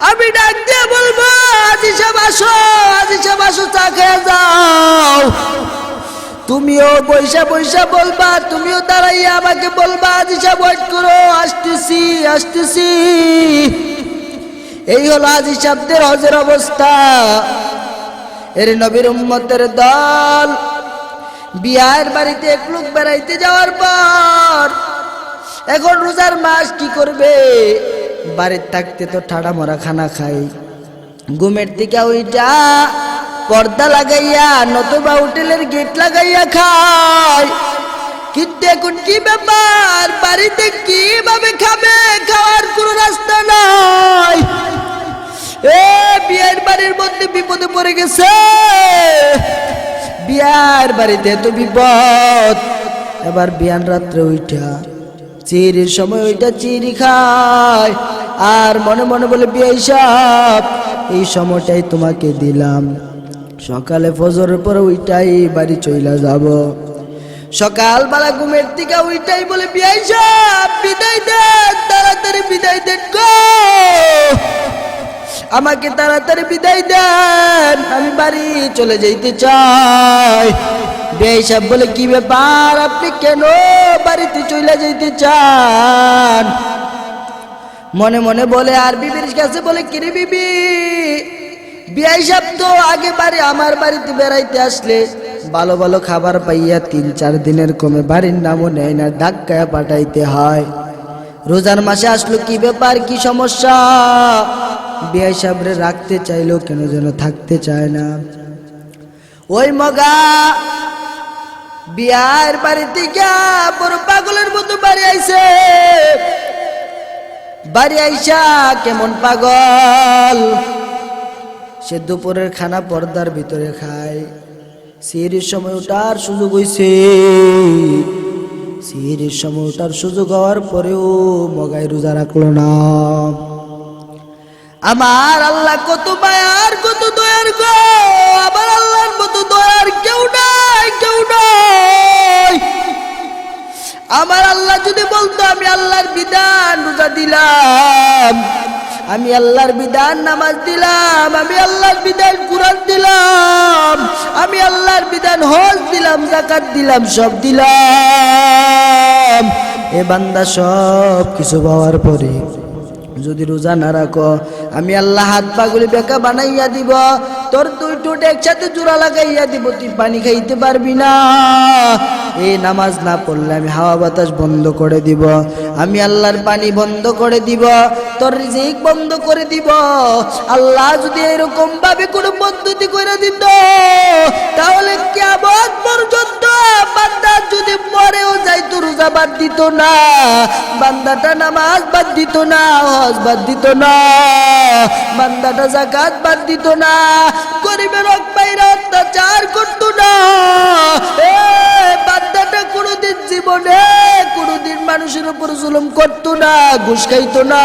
আমি ডাক দিয়ে বলবো আজি সাহেব আসো চা খেয়ে যাও। তুমিও বৈশা বৈশা বলবা, তুমিও দাঁড়াইয়া আমাকে বলবা আজি সাহেব ওয়েট করো, আসতেছি। এই হলো আজি সাহেবদের হজের অবস্থা। এর নবীর উম্মতের দল বিয়ের বাড়িতে এক লোক বেড়াইতে যাওয়ার পর এখন রোজার মাস কি করবে? বাড়িতে থাকতে তো ঠাড়া মরা খানা খাই, ঘুমের থেকে ওইটা পর্দা লাগাইয়া নতুবা হোটেলের গেট লাগাইয়া খায়। কিন্তু এখন কি ব্যাপার, বাড়িতে কিভাবে খাবে? খাওয়ার কোনো রাস্তা নাই। বিয়ের বাড়ির মধ্যে বিপদে পড়ে গেছে। বিয়ার বাড়িতে তো বিপদ। এবার বিয়ান রাত্রে ওইটা চিরির সময় ওইটা চিরি খায় আর মনে মনে বলে বিয়ে সাহেব এই সময়টাই তোমাকে দিলাম, সকালে ফজরের পরে ওইটাই বাড়ি চইলা যাব। সকালবেলা ঘুমের থেকে ওইটাই বলে বিয়ে সাহেব বিদায় দেন, তাড়াতাড়ি বিদায় দেন গো, আমাকে তাড়াতাড়ি বিদায় দেন, আমি বাড়ি চলে যাইতে চাই। বিয়ে সাহেব বলে কি ব্যাপার, আপনি কেন বাড়িতে চলে যাইতে চান? মনে মনে বলে আর বিবির কাছে বলে কিরে বিবি, বিয়ে সাহেব তো আগে আমার বাড়িতে বেড়াইতে আসলে ভালো ভালো খাবার পাইয়া 3-4 দিনের কমে বাড়ির নামও নেয় না, ধাক্কায় পাঠাইতে হয়। রোজার মাসে আসলো কি ব্যাপার, কি সমস্যা? বিয়ে সাহেবরে রাখতে চাইলেও কেন যেন থাকতে চায় না। ওই মগা বিয়ার বাড়িতে গিয়া বড় পাগলের মতো বাড়ি আইছে। বাড়ি আইসা কেমন পাগল, সে দুপুরের খানা পর্দার ভিতরে খায়। সিঁড়ির সময় ওঠার সুযোগ হইছে, সিঁড়ির সময় ওঠার সুযোগ হওয়ার পরেও মগাই রোজা রাখলো না। আমার আল্লাহ কত মায়ার কত দয়ার গো, আমার আল্লাহর মতো দয়ার কেউ নাই, কেউ নাই। আমার আল্লাহ যদি বলতো আমি আল্লাহর বিধান রোজা দিলাম, আমি আল্লাহর বিধান নামাজ দিলাম, আমি আল্লাহর বিধান কুরআন দিলাম, আমি আল্লাহর বিধান হজ দিলাম, যাকাত দিলাম, সব দিলাম। এ বান্দা সব কিছু পাওয়ার পরে যদি রোজা না রাখো, আমি আল্লাহ হাত পাগুলি বেঁকা বানাইয়া দিব, তোর 2 ঠোঁট একসাথে জোড়া লাগাইয়া দিব, তুই পানি খাইতে পারবি না। এই নামাজ না পড়লে আমি হাওয়া বাতাস বন্ধ করে দিব, আমি আল্লাহর পানি বন্ধ করে দিব, তোর রিজিক বন্ধ করে দিব। আল্লাহ যদি এরকম ভাবে কোনো পদ্ধতি করে দিত, তাহলে কিয়ামত পর্যন্ত বান্দা যদি মরেও যাইতো রোজা বাদ দিত না, বান্দাটা নামাজ বাদ দিত না, হজ বাদ দিত না, বান্দাটা যাকাত বাদ দিত না, গরিবের হক পাইরা অত্যাচার করতো না। বান্দাটা কোনোদিন জীবনে কোনোদিন মানুষের উপর জুলুম করতো না, ঘুষ খাইতো না,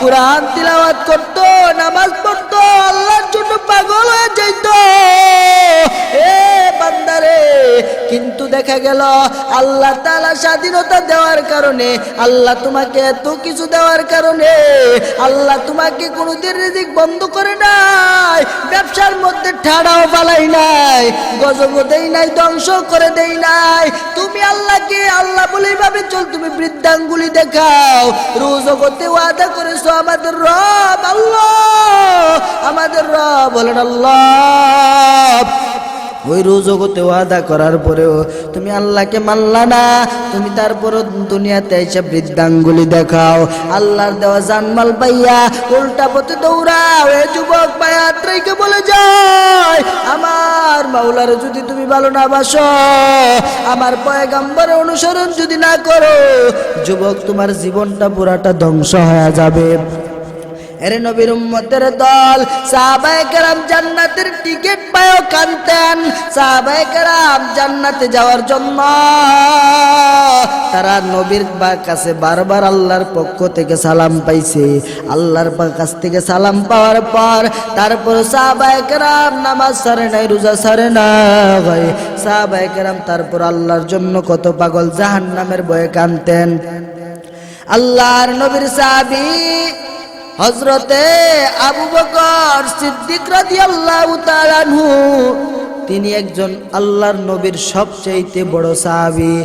কুরআন তিলাওয়াত করতো, নামাজ পড়তো, আল্লাহর জন্য পাগল হয়ে যাইতো। বান্দারে, কিন্তু দেখা গেল আল্লাহ তাআলা স্বাধীনতা দেওয়ার কারণে, আল্লাহ তোমাকে এত কিছু দেওয়ার কারণে, আল্লাহ তোমাকে কোনোদিন রিজিক বন্ধ করে নাই, ব্যবসার মধ্যে ঠাড়াও ফালাই নাই, গজবও দেই নাই, ধ্বংস করে দেই নাই। তুমি আল্লাহকে আল্লাহ বলে ভাবে চল, তুমি বৃদ্ধাঙ্গুলি দেখাও। রোজা করতে ওয়াদা করেছো আমাদের রব আল্লাহ, আমাদের রব বলেন আল্লাহ। ওই রোজগতে ওয়াদা করার পরেও তুমি আল্লাহকে মানলা না, তুমি তারপরও দুনিয়াতে এসে বৃদ্ধাঙ্গুলি দেখাও। আল্লাহর দেওয়া জানমাল পাইয়া উল্টা পথে দৌড়াও। এ যুবক পায়াত্রাইকে বলে যায়, আমার মাওলারে যদি তুমি ভালো না বাসো, আমার পয়গম্বরের অনুসরণ যদি না করো, যুবক তোমার জীবনটা পুরাটা ধ্বংস হয়ে যাবে। এর নবীর উম্মতের দল সাহাবায়ে কেরাম জান্নাতের টিকিট পায়ও কানতেন। সাহাবায়ে কেরাম জান্নাতে যাওয়ার জন্য তারা নবীর কাছে বারবার আল্লাহর পক্ষ থেকে সালাম পাইছে। আল্লাহর কাছ থেকে সালাম পাওয়ার পর তারপর সাহাবায়ে কেরাম নামাজ ছাড়ে নাই, রোজা ছাড়ে নাই। সাহাবায়ে কেরাম তারপর আল্লাহর জন্য কত পাগল, জাহান্নামের ভয়ে কানতেন। আল্লাহর নবীর সাহাবী হযরতে আবু বকর সিদ্দিক রাদিয়াল্লাহু তাআলা আনহু তিনি একজন আল্লাহর নবীর সবচেয়ে বড় সাহাবী।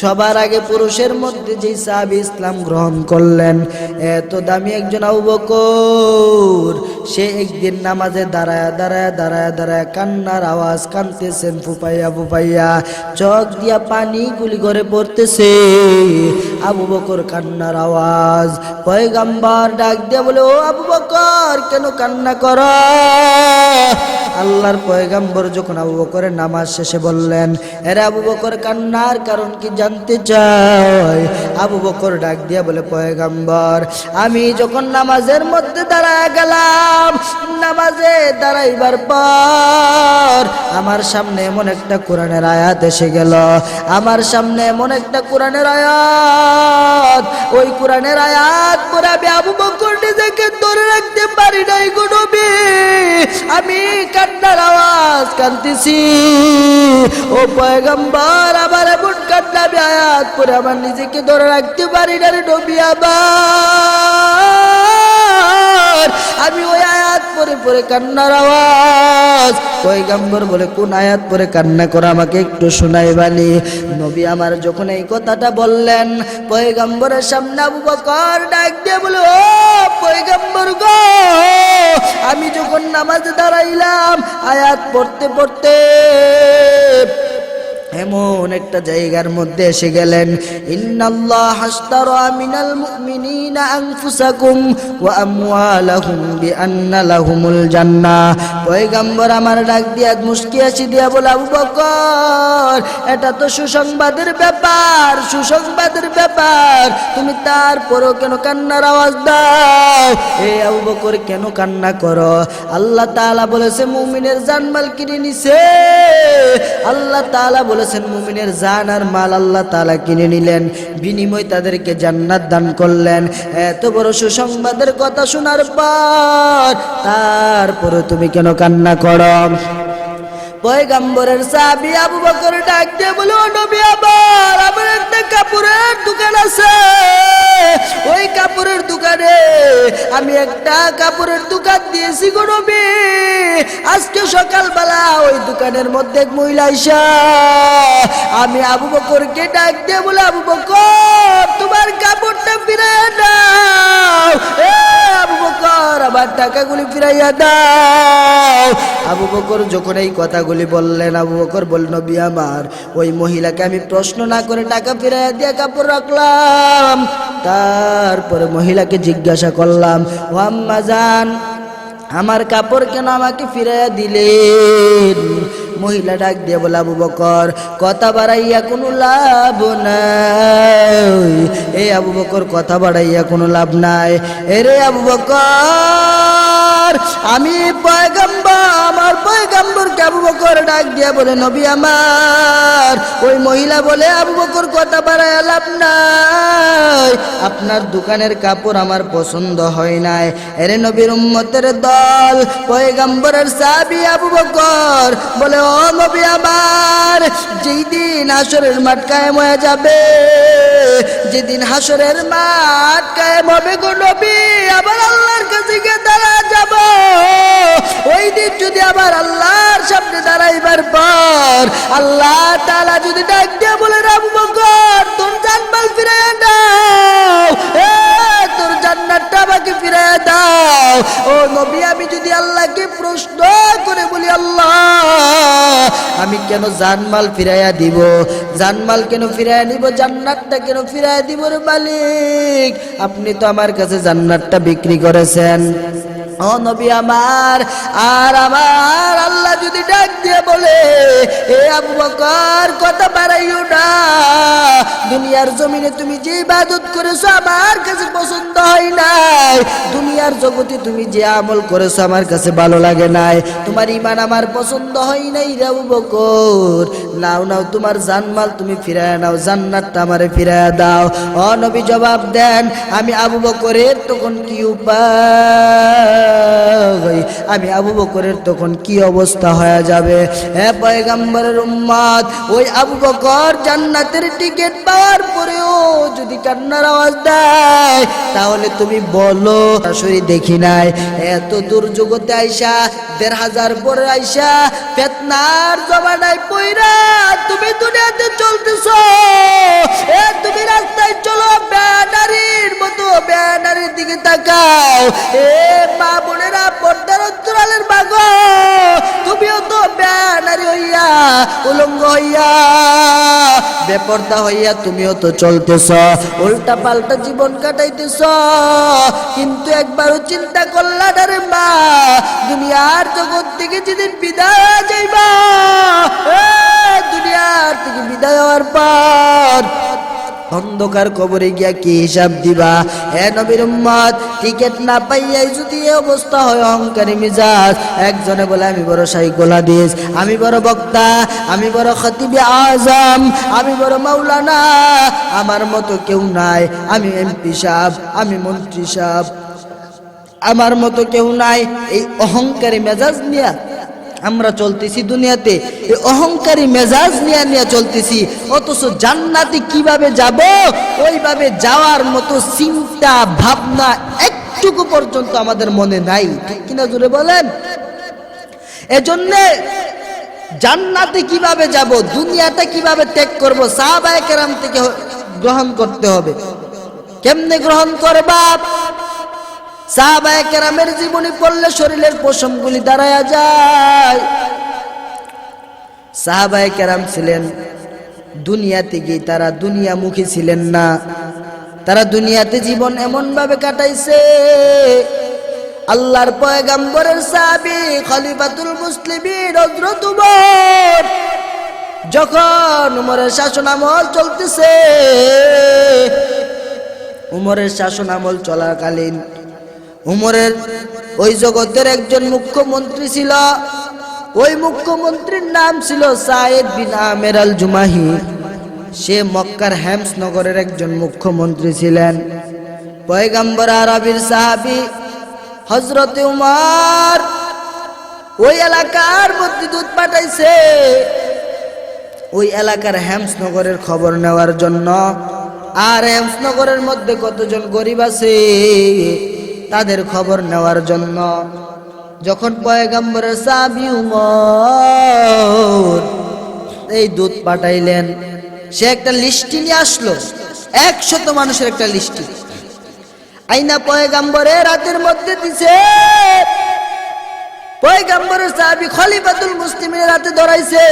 সবার আগে পুরুষের মধ্যে যে সাহাবী ইসলাম গ্রহণ করলেন, এত দামি একজন আবু বকর, সে একদিন নামাজে দাঁড়ায় কান্নার আওয়াজ, কাঁদতেছেন ফুপাইয়া ফুপাইয়া, চোখ দিয়া পানি গুলি করে পড়তেছে। আবু বকর কান্নার আওয়াজ, পয়গম্বর ডাক দিয়া বলে, ও আবু বকর কেন কান্না করো? আল্লাহর পয়গম্বর যখন আবু বকরের নামাজ শেষে বললেন, এরে আবু বকর কান্নার কারণ কি জানতে চাই? আবু বকর ডাক দিয়া বলে, পয়গম্বর আমি যখন নামাজের মধ্যে দাঁড়ায় গেলাম, নামাজে দাঁড়াইবার পর আমার সামনে এমন একটা কোরআনের আয়াত এসে গেল, আমার সামনে এমন একটা কোরআনের আয়াত, ওই কোরআনের আয়াত পরে আমি আবু বকর নিজেকে ধরে রাখতে পারি নাই গো নবী, আমি কান্নার আওয়াজ কাঁদতেছি। ও পয়গম্বর আমার এমন কান্না, আমি আয়াত পরে আমার নিজেকে ধরে রাখতে পারি না রে নবী আমার, আমি ওই আয়াত পরে পরে কান্নার আওয়াজ। পয়গম্বর বলে, কোন আয়াত পরে কান্না করে আমাকে একটু শোনাইবানি? নবী আমার যখন এই কথাটা বললেন, পয়গম্বরের সামনে আবু বকর ডাক দিয়ে বলে, ও পয়গম্বর গো, আমি যখন নামাজে দাঁড়াইলাম আয়াত পড়তে পড়তে এমন একটা জায়গার মধ্যে এসে গেলেন, ইন্নাল্লাহ আশতারা মিনাল মুমিনিনা আনফুসাকুম ওয়া আমওয়ালাহুম বিআন্না লাহুমুল জান্নাহ। পয়গম্বর আমার ডাক দিয়া মুস্কি হাসি দিয়া বলে, আবু বকর এটা তো সুসংবাদের ব্যাপার, সুসংবাদের ব্যাপার, তুমি তারপরও কেন কান্নার আওয়াজ দাও? এ আবু বকর কেন কান্না করো? আল্লাহ তাআলা বলেছে মুমিনের জানমাল কিনে নিছে, আল্লাহ তাআলা বলেছেন মুমিনের জান আর মাল আল্লাহ তাআলা কিনে নিলেন, বিনিময় তাদেরকে জান্নাত দান করলেন। এত বড় সুসংবাদের কথা শোনার পর তারপরে তুমি কেন কান্না করো? পয়গম্বরের সাহাবী আবু বকর ডাক দিয়ে বলে, ও নবী আমার একটা কাপড়ের দোকান আছে, ওই কাপড়ের দোকানে আমি একটা কাপড়ের দোকান দিয়েছি গো নবী। আজকে সকালবেলা ওই দোকানের মধ্যে এক মহিলা আইসা আমি আবু বকরকে ডাক দিয়ে বলে, আবু বকর তোমার কাপড়টা ফিরাইয়া দাও, এ আবু বকর আমার টাকাগুলি ফিরাইয়া দাও। আবু বকর যখন এই কথাগুলি বললেন, আবু বকর বলল, নবী আমার ওই মহিলাকে আমি প্রশ্ন না করে টাকা ফিরাইয়া দিয়ে কাপড় রাখলাম। তারপরে মহিলাকে জিজ্ঞাসা করলাম, ও আম্মা জান আমার কাপড় কেন আমাকে ফিরাইয়া দিলেন? মহিলা ডাক দিয়ে বলে, আবু বকর কথা বাড়াইয়া কোনো লাভ নাই, এই আবু বকর কথা বাড়াইয়া কোনো লাভ নাই। এরে আবু বকর আমি পয়গম্বর, আমার পয়গম্বরকে আবু বকর ডাক দিয়া বলে, নবী আমার ওই মহিলা বলে, আবু বকর কথা বাড়াইয়া লাভ নাই, আপনার দোকানের কাপড় আমার পছন্দ হয় নাই। এরে নবীর উম্মতের দল, পয়গম্বরের সাহাবী আবু বকর বলে, ও নবী আমার যেই দিন হাসরের মাঠ কায়েম হয়ে যাবে, যেদিন হাসরের মাঠ কায়েম হবে গো নবী, আবার আল্লাহর কাছে গিয়ে দাঁড়া যাব, ওই দিন যদি আবার আল্লাহর সামনে দাঁড়াইবার পর আল্লাহ তাআলা যদি ডাক দিয়ে বলে, আবু বকর তোর জানমাল ফিরাইয়া দাও, তোর জান্নাতটা আমাকে ফিরাইয়া দাও। ও নবী আমি যদি আল্লাহকে প্রশ্ন করে বলি, আল্লাহ আমি কেন জানমাল ফিরাইয়া দিব, জানমাল কেন ফিরাইয়া নিব, জান্নাতটা কেন ফিরাইয়া দিব রে মালিক? আপনি তো আমার কাছে জান্নাতটা বিক্রি করেছেন। ও নবী আমার, আর আমার আল্লাহ যদি ডাক দিয়ে বলে, এ আবু বকর কথা বাড়াইও না, দুনিয়ার জমিনে তুমি যে ইবাদত করেছো আমার কাছে পছন্দ হয় নাই, দুনিয়ার জগতে তুমি যে আমল করেছো আমার কাছে ভালো লাগে নাই, তোমার ঈমান আমার পছন্দ হয় নাই রে আবু বকর, নাও নাও তোমার জানমাল তুমি ফিরায় নাও, জান্নাতটা আমারে ফিরায় দাও। ও নবী জবাব দেন, আমি আবু বকরের তখন কি উপায়? আমি আবু বকরের তখন কি অবস্থা হয়ে যাবে। হে পয়গম্বরের উম্মত, ওই আবু বকর জান্নাতের টিকিট পাওয়ার পরেও যদি কান্নার আওয়াজ দেয় তাহলে তুমি বলো সরাসরি দেখি নাই। এত দূর জগতে আইসা ১৫০০ পরে আইসা ফিতনার জমানায় পইরা তুমি দুনিয়াতে চলতেছো। তুমি রাস্তায় চলো, ব্যানারির মতো ব্যানারির দিকে তাকাও। মা বোনেরা, পর্দার অন্তরালের মাগো, তুমিও তো ব্যানারি হইয়া উলঙ্গ হইয়া বেপর্দা হইয়া তুমিও তো চলতেছ, উল্টা পাল্টা জীবন কাটাইতেছ। কিন্তু একবারও চিন্তা করলা না রে মা, দুনিয়ার জগৎ থেকে যেদিন বিদায় যাইবা, দুনিয়ার থেকে বিদায় হওয়ার পর অন্ধকার কবরে গিয়া কি হিসাব দিবা? হে নবীর উম্মত, টিকিট না পাইয়াই যদি এই অবস্থা হয় অহংকারী মিজাজ, একজনে বলে আমি বড় শাইখুল হাদিস, আমি বড় বক্তা, আমি বড় খতিবে আজম, আমি বড় মাওলানা, আমার মতো কেউ নাই, আমি এমপি সাহেব, আমি মন্ত্রী সাহেব, আমার মতো কেউ নাই। এই অহংকারী মেজাজ নিয়ে আমরা চলতেছি দুনিয়াতে, এই অহংকারী মেজাজ নিয়ে চলতেছি। অথচ জান্নাতে কিভাবে যাব ওইভাবে যাওয়ার মতো চিন্তা ভাবনা একটুকু পর্যন্ত আমাদের মনে নাই, ঠিক কিনা জোরে বলেন? এজন্যে জান্নাতে কিভাবে যাব, দুনিয়াটা কিভাবে ত্যাগ করব, সাহাবায়ে কেরাম থেকে গ্রহণ করতে হবে। কেমনে গ্রহণ করবা? সাহাবায়ে কেরামের জীবনী পড়লে শরীরের পশমগুলি দাঁড়ায়া যায়। সাহাবায়ে কেরাম ছিলেন দুনিয়াতে গিয়ে তারা দুনিয়ামুখী ছিলেন না, তারা দুনিয়াতে জীবন এমন ভাবে কাটাইছে। আল্লাহর পয়গম্বরের সাহাবী খলিফাতুল মুসলিমিন হযরত উমর, যখন উমরের শাসন আমল চলতেছে, উমরের শাসন আমল চলাকালীন উমরের ওই জগতের একজন মুখ্যমন্ত্রী ছিল। ওই মুখ্যমন্ত্রীর নাম ছিল সায়েদ বিন আমের আল জুমাহি। সে মক্কার হেমস নগরের একজন মুখ্যমন্ত্রী ছিলেন। পয়গম্বর আরবির সাহাবী হযরত উমর ওই এলাকার মধ্যে দূত পাঠাইছে ওই এলাকার হেমস নগরের খবর নেওয়ার জন্য। আর হেমস নগরের মধ্যে কতজন গরিব আছে তাদের খবর নেওয়ার জন্য। যখন পয়গম্বরের সাহাবী উমর এই দূত পাঠাইলেন, সে একটা লিস্টি নিয়ে আসলো, 100 মানুষের একটা লিস্টি আইনা পয়গম্বরের রাতের মধ্যে দিছে। পয়গম্বরের সাহাবী খলিফাতুল মুসলিমিনের রাতে ধরাইছে।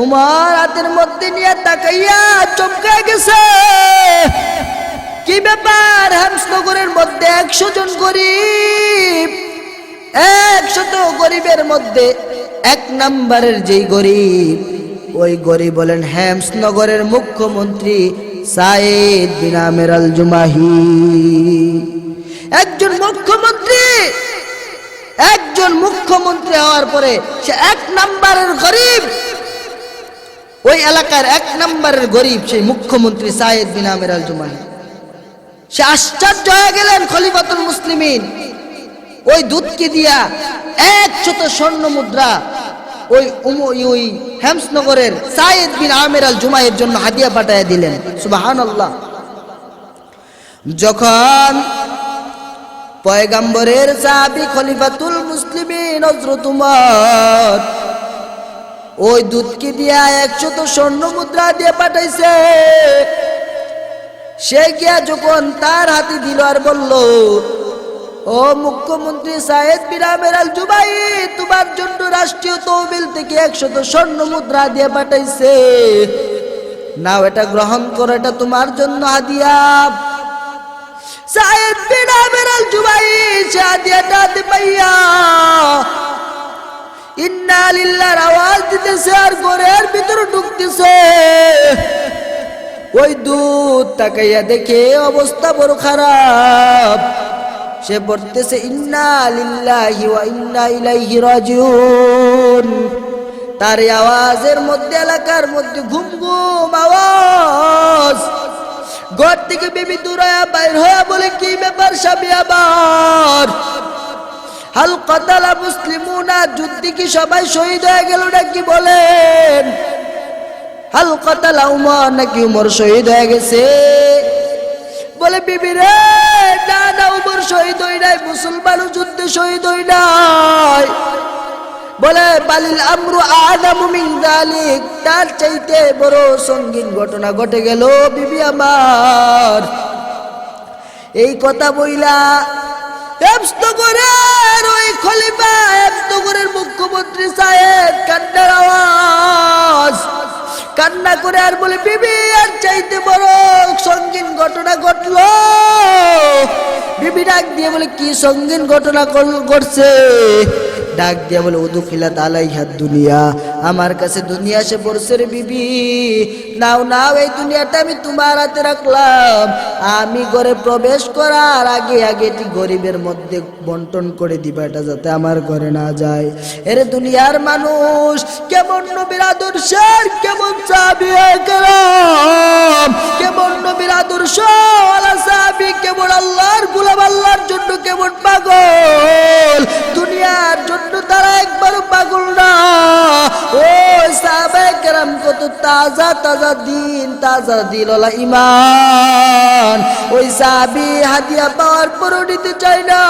উমর রাতের মধ্যে নিয়ে তাকাইয়া চমকে গেছে। কি ব্যাপার? হেমস নগরের মধ্যে 100 জন গরিব, 100 গরিবের মধ্যে 1 নম্বরের যেই গরিব, ওই গরিব বলেন হেমস নগরের মুখ্যমন্ত্রী সায়েদ বিন আমের আল জুমাহি। একজন মুখ্যমন্ত্রী হওয়ার পরে সে 1 নম্বরের গরিব, ওই এলাকার 1 নম্বরের গরিব সেই মুখ্যমন্ত্রী সায়েদ বিন আমের আল জুমাহি। সে আশ্চর্য হয়ে গেলেন। খলিফাতুল মুসলিমিন ওই দূতকে দিয়া 100 স্বর্ণ মুদ্রা ওই হেমস নগরের সায়েদ বিন আমের আল জুমাহির জন্য হাদিয়া পাঠাইয়া দিলেন। সুবহানাল্লাহ। যখন পয়গম্বরের সাহাবী খলিফাতুল মুসলিমিন হযরত উমর ওই দূতকে দিয়া 100 স্বর্ণ মুদ্রা দিয়ে পাঠাইছে, সে গিয়া যখন তার হাতে দিল আর বলল, ও মুখ্যমন্ত্রী সায়েদ বিন আমের আল জুমাহি, তোমার জন্য রাষ্ট্রীয় তহবিল থেকে 100 স্বর্ণ মুদ্রা দিয়ে পাঠাইছে, নাও এটা গ্রহণ করো, এটা তোমার জন্য হাদিয়া। সায়েদ বিন আমের আল জুমাহি সে হাদিয়াটা হাতে পাইয়া ইন্না লিল্লাহির আওয়াজ দিতেছে আর ঘরের ভিতরে ঢুকতেছে। ওই দূত তাকাইয়া দেখে অবস্থা বড় খারাপ। সে পড়তেছে ইন্না লিল্লাহি ওয়া ইন্না ইলাইহি রাজিউন। তার আওয়াজের মধ্যে এলাকার মধ্যে ঘুম ঘুম আওয়াজ। ঘর থেকে বিবি দূরায়া বাইর হয়ে বলে, কি ব্যাপার স্বামী? আবার হাল কাতালা মুসলিমুনা, যুদ্ধে কি সবাই শহীদ হয়ে গেল নাকি বলেন? হাল কাতালা উমর, নাকি উমর শহীদ হয়ে গেছে? বলে বিবি রে, না না, উমর শহীদ হই নাই, মুসলমান যুদ্ধে শহীদ হই নাই। বলে বালিল আমরু আযামু মিন যালিক, তার চাইতে বড় সঙ্গীন ঘটনা ঘটে গেল বিবি আমার। এই কথা বইলা হেফজনগরের ওই খলিফা, হেফজনগরের মুখ্যমন্ত্রী সাহেব কান্নার আওয়াজ, কান্না করে আর বলে বিবি, আর চাইতে বড় সঙ্গীন ঘটনা ঘটলো। বিবি ডাক দিয়ে বলে কি সঙ্গীন ঘটনা ঘটছে? ডাক দিয়া বলে উদুখিলাত আলাইহা দুনিয়া, আমার কাছে দুনিয়া এসে পড়ছে রে বিবি। নাও নাও, এই দুনিয়াটা আমি তোমার হাতে রাখলাম, আমি ঘরে প্রবেশ করার আগে আগে এটি গরিবের মধ্যে বন্টন করে দিবা, এটা যাতে আমার ঘরে না যায়। এর দুনিয়ার মানুষ কেমন নবীর আদর্শের, কেমন সাহাবীয়ে কেরাম, কেমন নবীর আদর্শ ওয়ালা সাহাবী, কেমন আল্লাহর গোলাম, আল্লাহর জন্য কেমন পাগল, দুনিয়ার জন্য তারা একবারও পাগল না। ও সাহাবায়ে কেরাম কত তাজা তাজা দিন, তাজা দিলওয়ালা ঈমান। ওই সাহাবী হাদিয়া পাওয়ার পরও নিতে চায় না।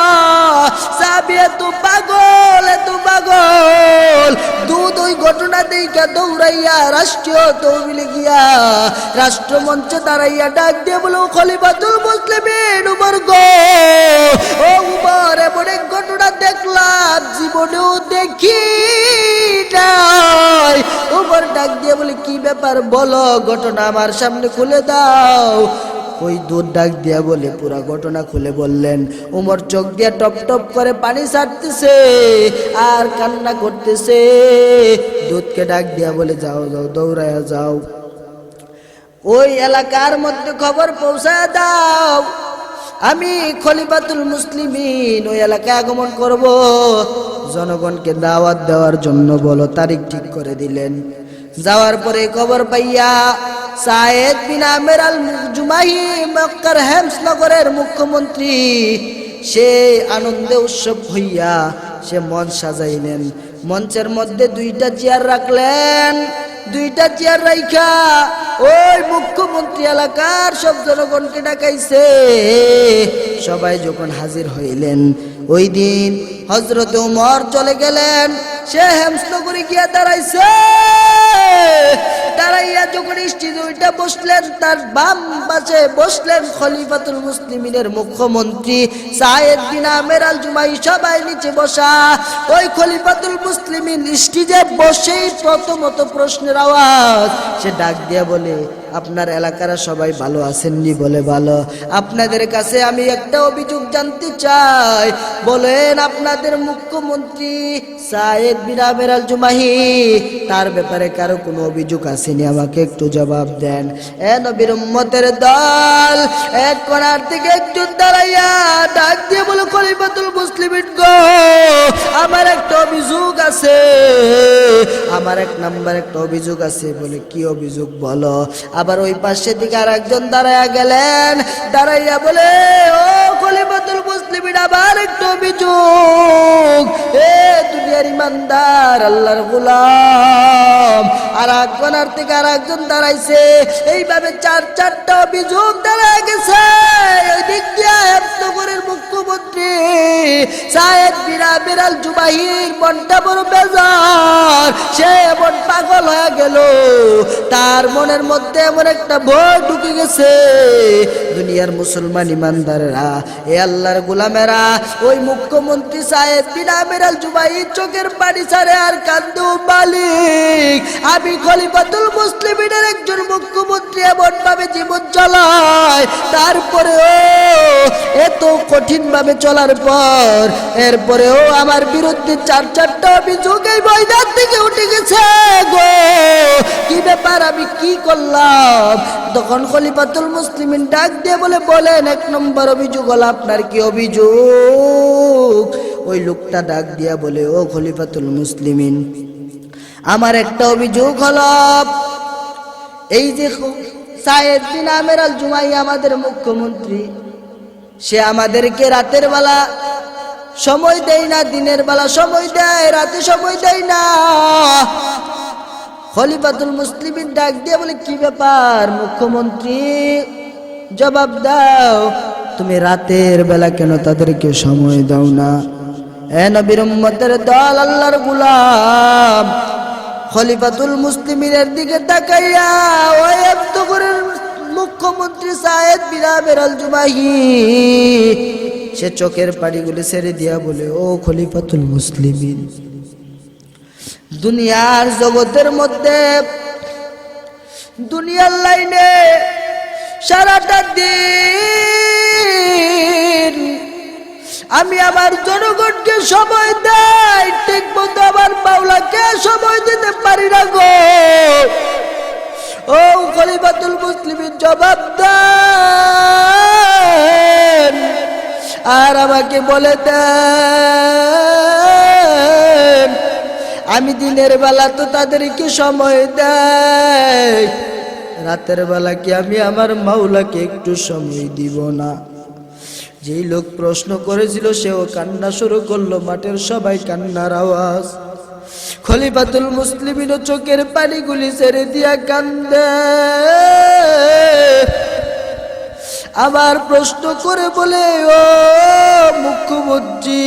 সাহাবী এত পাগল, এত পাগল, দুধ ওই ঘটনা দেখা দৌড়াইয়া রাষ্ট্রীয় তহবিলে গিয়া রাষ্ট্রমঞ্চে দাঁড়াইয়া ডাক দিয়ে বলে, খলিফাতুল মুসলিমিন উমর গো, ও উমর, এমন এক ঘটনা দেখলাম জীবনেও দেখি নাই। উমর ডাক দিয়ে বলে, কি ব্যাপার বলো, ঘটনা আমার সামনে খুলে দাও। ওই দুধ ডাক দিয়া বলে পুরা ঘটনা খুলে বললেন। উমর চোখ দিয়া টপ টপ করে পানি ছাড়তেছে আর কান্না করতেছে। দুধকে ডাক দিয়া বলে, যাও যাও, দৌড়ায়া যাও, ওই এলাকার মধ্যে খবর পৌঁছায় দাও, আমি খলিফাতুল মুসলিমিন ওই এলাকায় আগমন করব, জনগণকে দাওয়াত দেওয়ার জন্য বলো। তারিখ ঠিক করে দিলেন। যাওয়ার পরে খবর পাইয়া সায়েদ বিন আমের আল জুমাহি, মক্কার হেমসনগরের মুখ্যমন্ত্রী, সে আনন্দে উৎসব হইয়া সে মঞ্চ সাজাইলেন। মঞ্চের মধ্যে দুইটা চেয়ার রাখলেন। দুইটা চেয়ার রাইখা ওই মুখ্যমন্ত্রী এলাকার সব জনগণকে ডাকাইছে। সবাই যখন হাজির হইলেন, ওই দিন হযরত ওমর চলে গেলেন। সে হেমসনগরে গিয়া দাঁড়াইছে। দাঁড়াইয়া যখন স্টেজে ওইটা বসলেন, তার বাম পাশে বসলেন খলিফাতুল মুসলিমিনের মুখ্যমন্ত্রী সায়েদ বিন আমের আল জুমাহি। সবাই নিচে বসা। ওই খলিফাতুল মুসলিমিন স্টেজে বসেই প্রথমত প্রশ্নের আওয়াজ। সে ডাক দিয়া বলে, আপনার এলাকার সবাই ভালো আছেননি? বলে ভালো। আপনাদের কাছে আমি একটা অভিযোগ জানতে চাই। বলেন, আপনাদের মুখ্যমন্ত্রী সায়েদ বিন আমের আল জুমাহি, তার ব্যাপারে কারো কোনো অভিযোগ আসেনি? আমাকে একটু জবাব দেন। এ নবীর উম্মতের দল, এক কোণার থেকে একজন দাঁড়াইয়া ডাক দিয়ে বলে, খলিফাতুল মুসলিমিন গো, আমার একটা অভিযোগ আছে, আমার এক নাম্বার একটা অভিযোগ আছে। বলে, কি অভিযোগ বলো। আবার ওই পাশে দিকে আর একজন দাঁড়াইয়া গেলেন। দাঁড়াইয়া বলে, ও খলিফাতুল মুসলিমিন, আবার একটা অভিযোগ। এ দুনিয়ার ইমানদার আল্লাহর গোলাম। আর এক কোণার থেকে আর একজন দাঁড়াইছে। এইভাবে চারটা অভিযোগ দাঁড়ায় গেছে। ওই দিক দিয়ে হেমসনগরের মুখ্যমন্ত্রী সায়েদ বিন আমের আল জুমাহির মনটা বড় বেজার। সে এমন পাগল হয়ে গেল, তার মনের মধ্যে এমন একটা ভয় ঢুকে গেছে। দুনিয়ার মুসলমান ইমানদারেরা, এ আল্লাহর গোলামেরা, ওই মুখ্যমন্ত্রী সায়েদ বিন আমের আল জুমাহি চোখের পানি ছাড়ে আর কান্দে, মালিক, আমি খলিফাতুল মুসলিমিনের একজন মুখ্যমন্ত্রী, এমন ভাবে জীবন চালায়, তারপরেও এত কঠিন ভাবে চলার পর এরপরেও আমার বিরুদ্ধে চারটা অভিযোগ এই ময়দান থেকে উঠে গেছে গো। কি ব্যাপার, আমি কি করলাম? তখন খলিফাতুল মুসলিমিন ডাক দিয়ে বলে, বলেন, এক নম্বর অভিযোগ হলো আপনার কি অভিযোগ? ওই লোকটা ডাক দিয়া বলে, ও খলিফাতুল মুসলিমিন, আমার একটা অভিযোগ হলো, এই যে সায়েদ বিন আমের আল জুমাহি আমাদের মুখ্যমন্ত্রী, সে আমাদেরকে রাতের বেলা সময় দেয় না, দিনের বেলা সময় দেয়, রাতে সময় দেয় না। খলিফাতুল মুসলিমিন ডাক দিয়ে বলে, কি ব্যাপার মুখ্যমন্ত্রী, জবাব দাও, তুমি রাতের বেলা কেন তাদেরকে সময় দাও না? এ নবীর উম্মতের দল, আল্লাহর গোলাম, খলিফাতুল মুসলিমিনের দিকে তাকাইয়া ওই আব্দুগুরের মুখ্যমন্ত্রী সায়েদ বিন আমের আল জুমাহি সে চোখের পানিগুলি ছেড়ে দিয়া বলে, ও খলিফাতুল মুসলিমিন, দুনিয়ার জগতের মধ্যে, দুনিয়ার লাইনে সারাটা দিন আমি আমার জনগণকে সময় দেই, ঠিক মতো আমার মাওলাকে সময় দিতে পারি না গো। ও খলিফাতুল মুসলিমিন, জবাব দেন আর আমাকে বলে দেন, আমি দিনের বেলা তো তাদেরকে সময় দেই, রাতের বেলা কি আমি আমার মাওলাকে একটু সময় দিব না? যেই লোক প্রশ্ন করেছিল সেও কান্না শুরু করলো, মাঠের সবাই কান্নার আওয়াজ। খলিফাতুল মুসলিমিনও চোখের পানিগুলি ছেড়ে দিয়া কান্দে। আবার প্রশ্ন করে বলে, ও মুখ্যমন্ত্রী,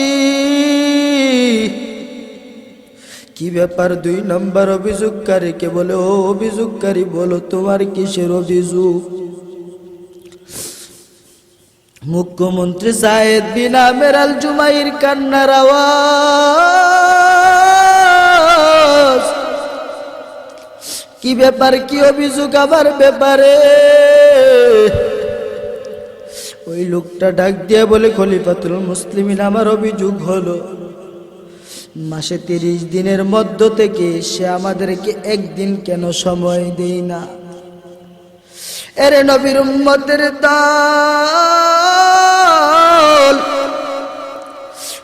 কি ব্যাপার? 2 নম্বর অভিযোগকারীকে বলে, ও অভিযোগকারী, বলো তোমার কিসের অভিযোগ? মুখ্যমন্ত্রী সায়েদ বিন আমের আল জুমাইর কান্নার আওয়াজ। কি ব্যাপার, কি অভিযোগ আমার ব্যাপারে? ওই লোকটা ডাক দিয়ে বলে, খলিফাতুল মুসলিমিন, আমার অভিযোগ হলো মাসে 30 দিনের মধ্য থেকে সে আমাদেরকে একদিন কেন সময় দেয় না? এরে নবীর উম্মতের দল,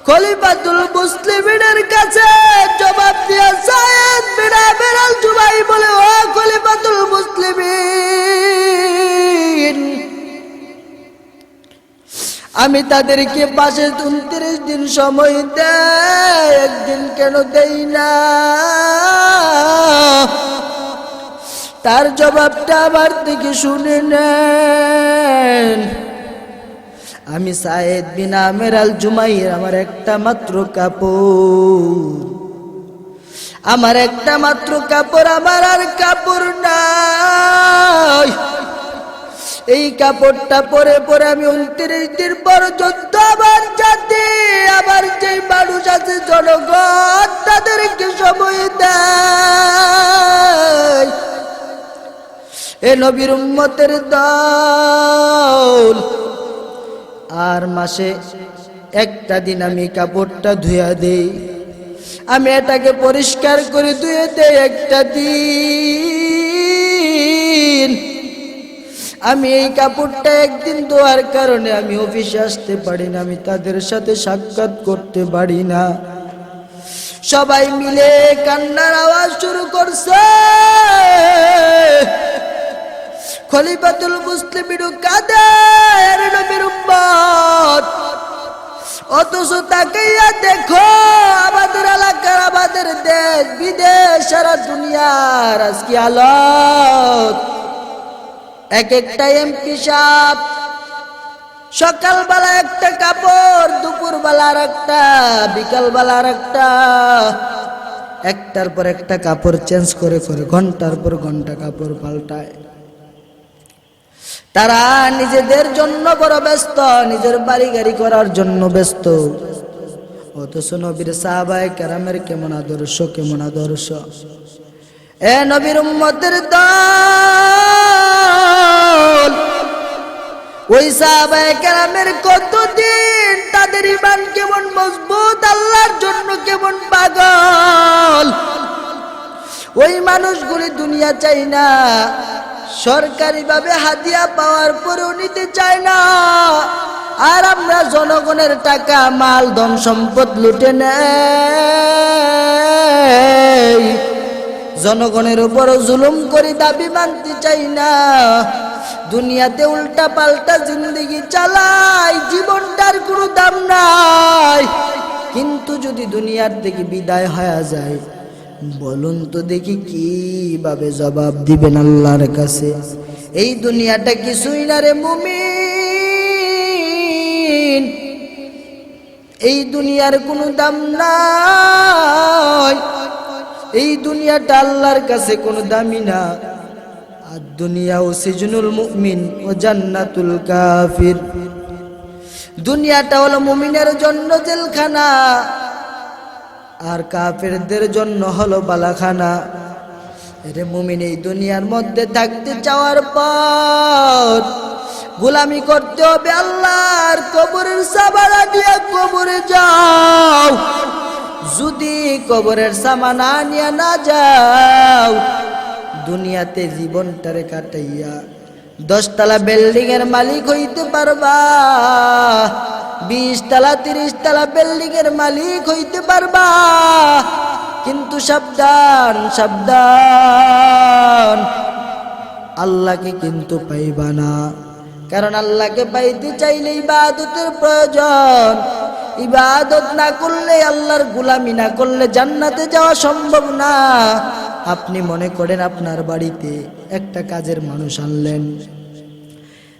খলিফাতুল মুসলিমিনের কাছে জবাব দিয়া সায়েদ বিন আমের আল জুমাহি বলে, ও খলিফাতুল মুসলিমিন, আমি তাদেরকে মাসে 29 দিন সময় দেই, একদিন কেন দেই না? তার জবাবটা আমার থেকে শুনে নেন। আমি সায়েদ বিন আমের আল জুমাইর, আমার একটা মাত্র কাপড়, আমার একটা মাত্র কাপড়, আমার আর কাপড় নাই। এই কাপড়টা পরে পরে আমি 29 দিন পর্যন্ত আমার জাতি, আমার যে মানুষ আছে জনগণ, তাদেরকে সময় দেয়। এ নবীর উম্মতের দল, আর মাসে একটা দিন আমি কাপড়টা ধুয়া দেই, আমি এটাকে পরিষ্কার করে ধুয়ে দেই একটা দিন। আমি এই কাপড়টা একদিন ধোয়ার কারণে আমি অফিসে আসতে পারি না, আমি তাদের সাথে সাক্ষাৎ করতে পারি না। সবাই মিলে কান্নার আওয়াজ শুরু করছে। খলিফাতুল মুসলিমিন কাঁদে, নবীর উম্মত, অথচ তাকাইয়া দেখো আমাদের এলাকার, আমাদের দেশ বিদেশ, সারা দুনিয়ার আজকে হালত। এক একটা এমপি সাহেব সকালবেলা একটা কাপড়, দুপুরবেলা আর একটা, বিকালবেলা আর একটা, একটার পর একটা কাপড় চেঞ্জ করে করে ঘন্টার পর ঘন্টা কাপড় পাল্টায়। তারা নিজেদের জন্য বড় ব্যস্ত, নিজের বাড়ি গাড়ি করার জন্য ব্যস্ত। অথচ নবীর সাহাবায়ে কেরামের কেমন আদর্শ, কেমন আদর্শ! এ নবীর উম্মতের দল, ওই সাহাবায়ে কেরামের কতদিন তাদের ঈমান কেমন মজবুত, আল্লাহর জন্য কেমন পাগল! ওই মানুষগুলি দুনিয়া চাই না, সরকারিভাবে হাদিয়া পাওয়ার পরেও নিতে চায় না। আর আমরা জনগণের টাকা, মাল, ধন সম্পদ লুটে নেই, জনগণের উপর জুলুম করে দাবি মানতে চাই না। দুনিয়াতে উল্টা পাল্টা জিন্দেগি চালাই, জীবনটার কোনো দাম নাই। যদি দুনিয়ার থেকে বিদায় হয়ে যায়, বলুন তো দেখি কিভাবে জবাব দিবেন আল্লাহর কাছে? এই দুনিয়াটা কিছুই না রে মুমিন, এই দুনিয়ার কোনো দাম নাই, এই দুনিয়াটা আল্লাহর কাছে কোনো দামি না। আর দুনিয়া ও সিজনুল মুমিন ও জান্নাতুল কাফির, দুনিয়াটা হলো মুমিনের জন্য জেলখানা, আর কাফেরদের জন্য হলো বালাখানা। রে মুমিন, এই দুনিয়ার মধ্যে থাকতে চাওয়ার পর গোলামি করতে হবে আল্লাহর। কবরের সাবানা দিয়ে কবরে যাও, যদি কবরের সামানা নিয়ে না যাও, দুনিয়াতে জীবনটারে কাটাইয়া 10 তলা বিল্ডিং এর মালিক হইতে পারবা, 20 তলা 30 তলা বিল্ডিং এর মালিক হইতে পারবা, কিন্তু সাবধান সাবধান, আল্লাহকে কিন্তু পাইবা না। কারণ আল্লাহকে পাইতে চাইলে ইবাদতের প্রয়োজন, ইবাদত না করলে, আল্লাহর গোলামি না করলে জান্নাতে যাওয়া সম্ভব না। আপনি মনে করেন আপনার বাড়িতে একটা কাজের মানুষ আনলেন,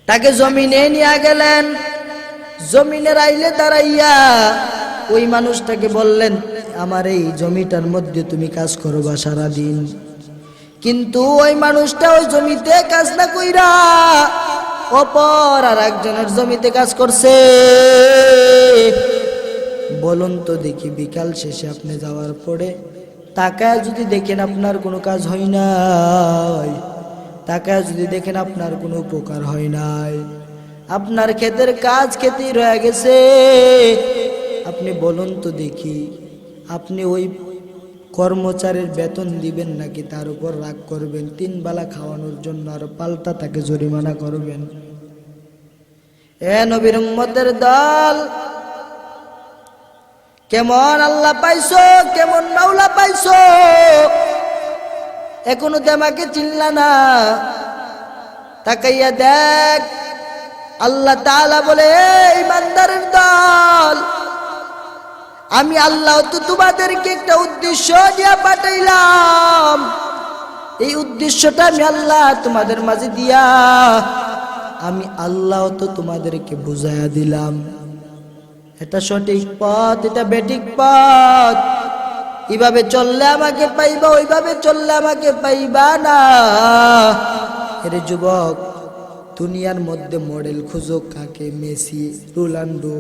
তাকে জমিনে নিয়ে গেলেন, জমিনের আইলে দাঁড়াইয়া ওই মানুষটাকে বললেন, আমার এই জমিটার মধ্যে তুমি কাজ করবা সারাদিন। কিন্তু ওই মানুষটা ওই জমিতে কাজ না কইরা অপর আর একজনের জমিতে কাজ করছে। বলুন তো দেখি, বিকাল শেষে আপনি যাওয়ার পরে তাকায় যদি দেখেন আপনার কোনো কাজ হয় নাই, তাকায় যদি দেখেন আপনার কোনো উপকার হয় নাই, আপনার ক্ষেতের কাজ খেতেই রয়ে গেছে, আপনি বলুন তো দেখি, আপনি ওই কর্মচারীর বেতন দিবেন নাকি তার উপর রাগ করবেন, 3 বেলা খাওয়ানোর জন্য আর পাল্টা তাকে জরিমানা করবেন? এ নবীর উম্মতের দল, কেমন আল্লাহ পাইছো, কেমন মাওলা পাইছো, এখনো আমাকে চিনলা না? তাকাইয়া দেখ, আল্লাহ তাআলা বলে, ইমানদারের দল, আমি আল্লাহ তো তোমাদেরকে একটা উদ্দেশ্য দিয়া পাঠাইলাম, এই উদ্দেশ্যটা আমি আল্লাহ তোমাদের মাঝে দিয়া, আমি আল্লাহ তো তোমাদেরকে বুঝাইয়া দিলাম, এটা সঠিক পথ, এটা বেঠিক পথ, এইভাবে চললে আমাকে পাইবা, ওইভাবে চললে আমাকে পাইবা না। এরে যুবক, দুনিয়ার মধ্যে মডেল খুঁজো কাকে? মেসি, রোনাল্ডো,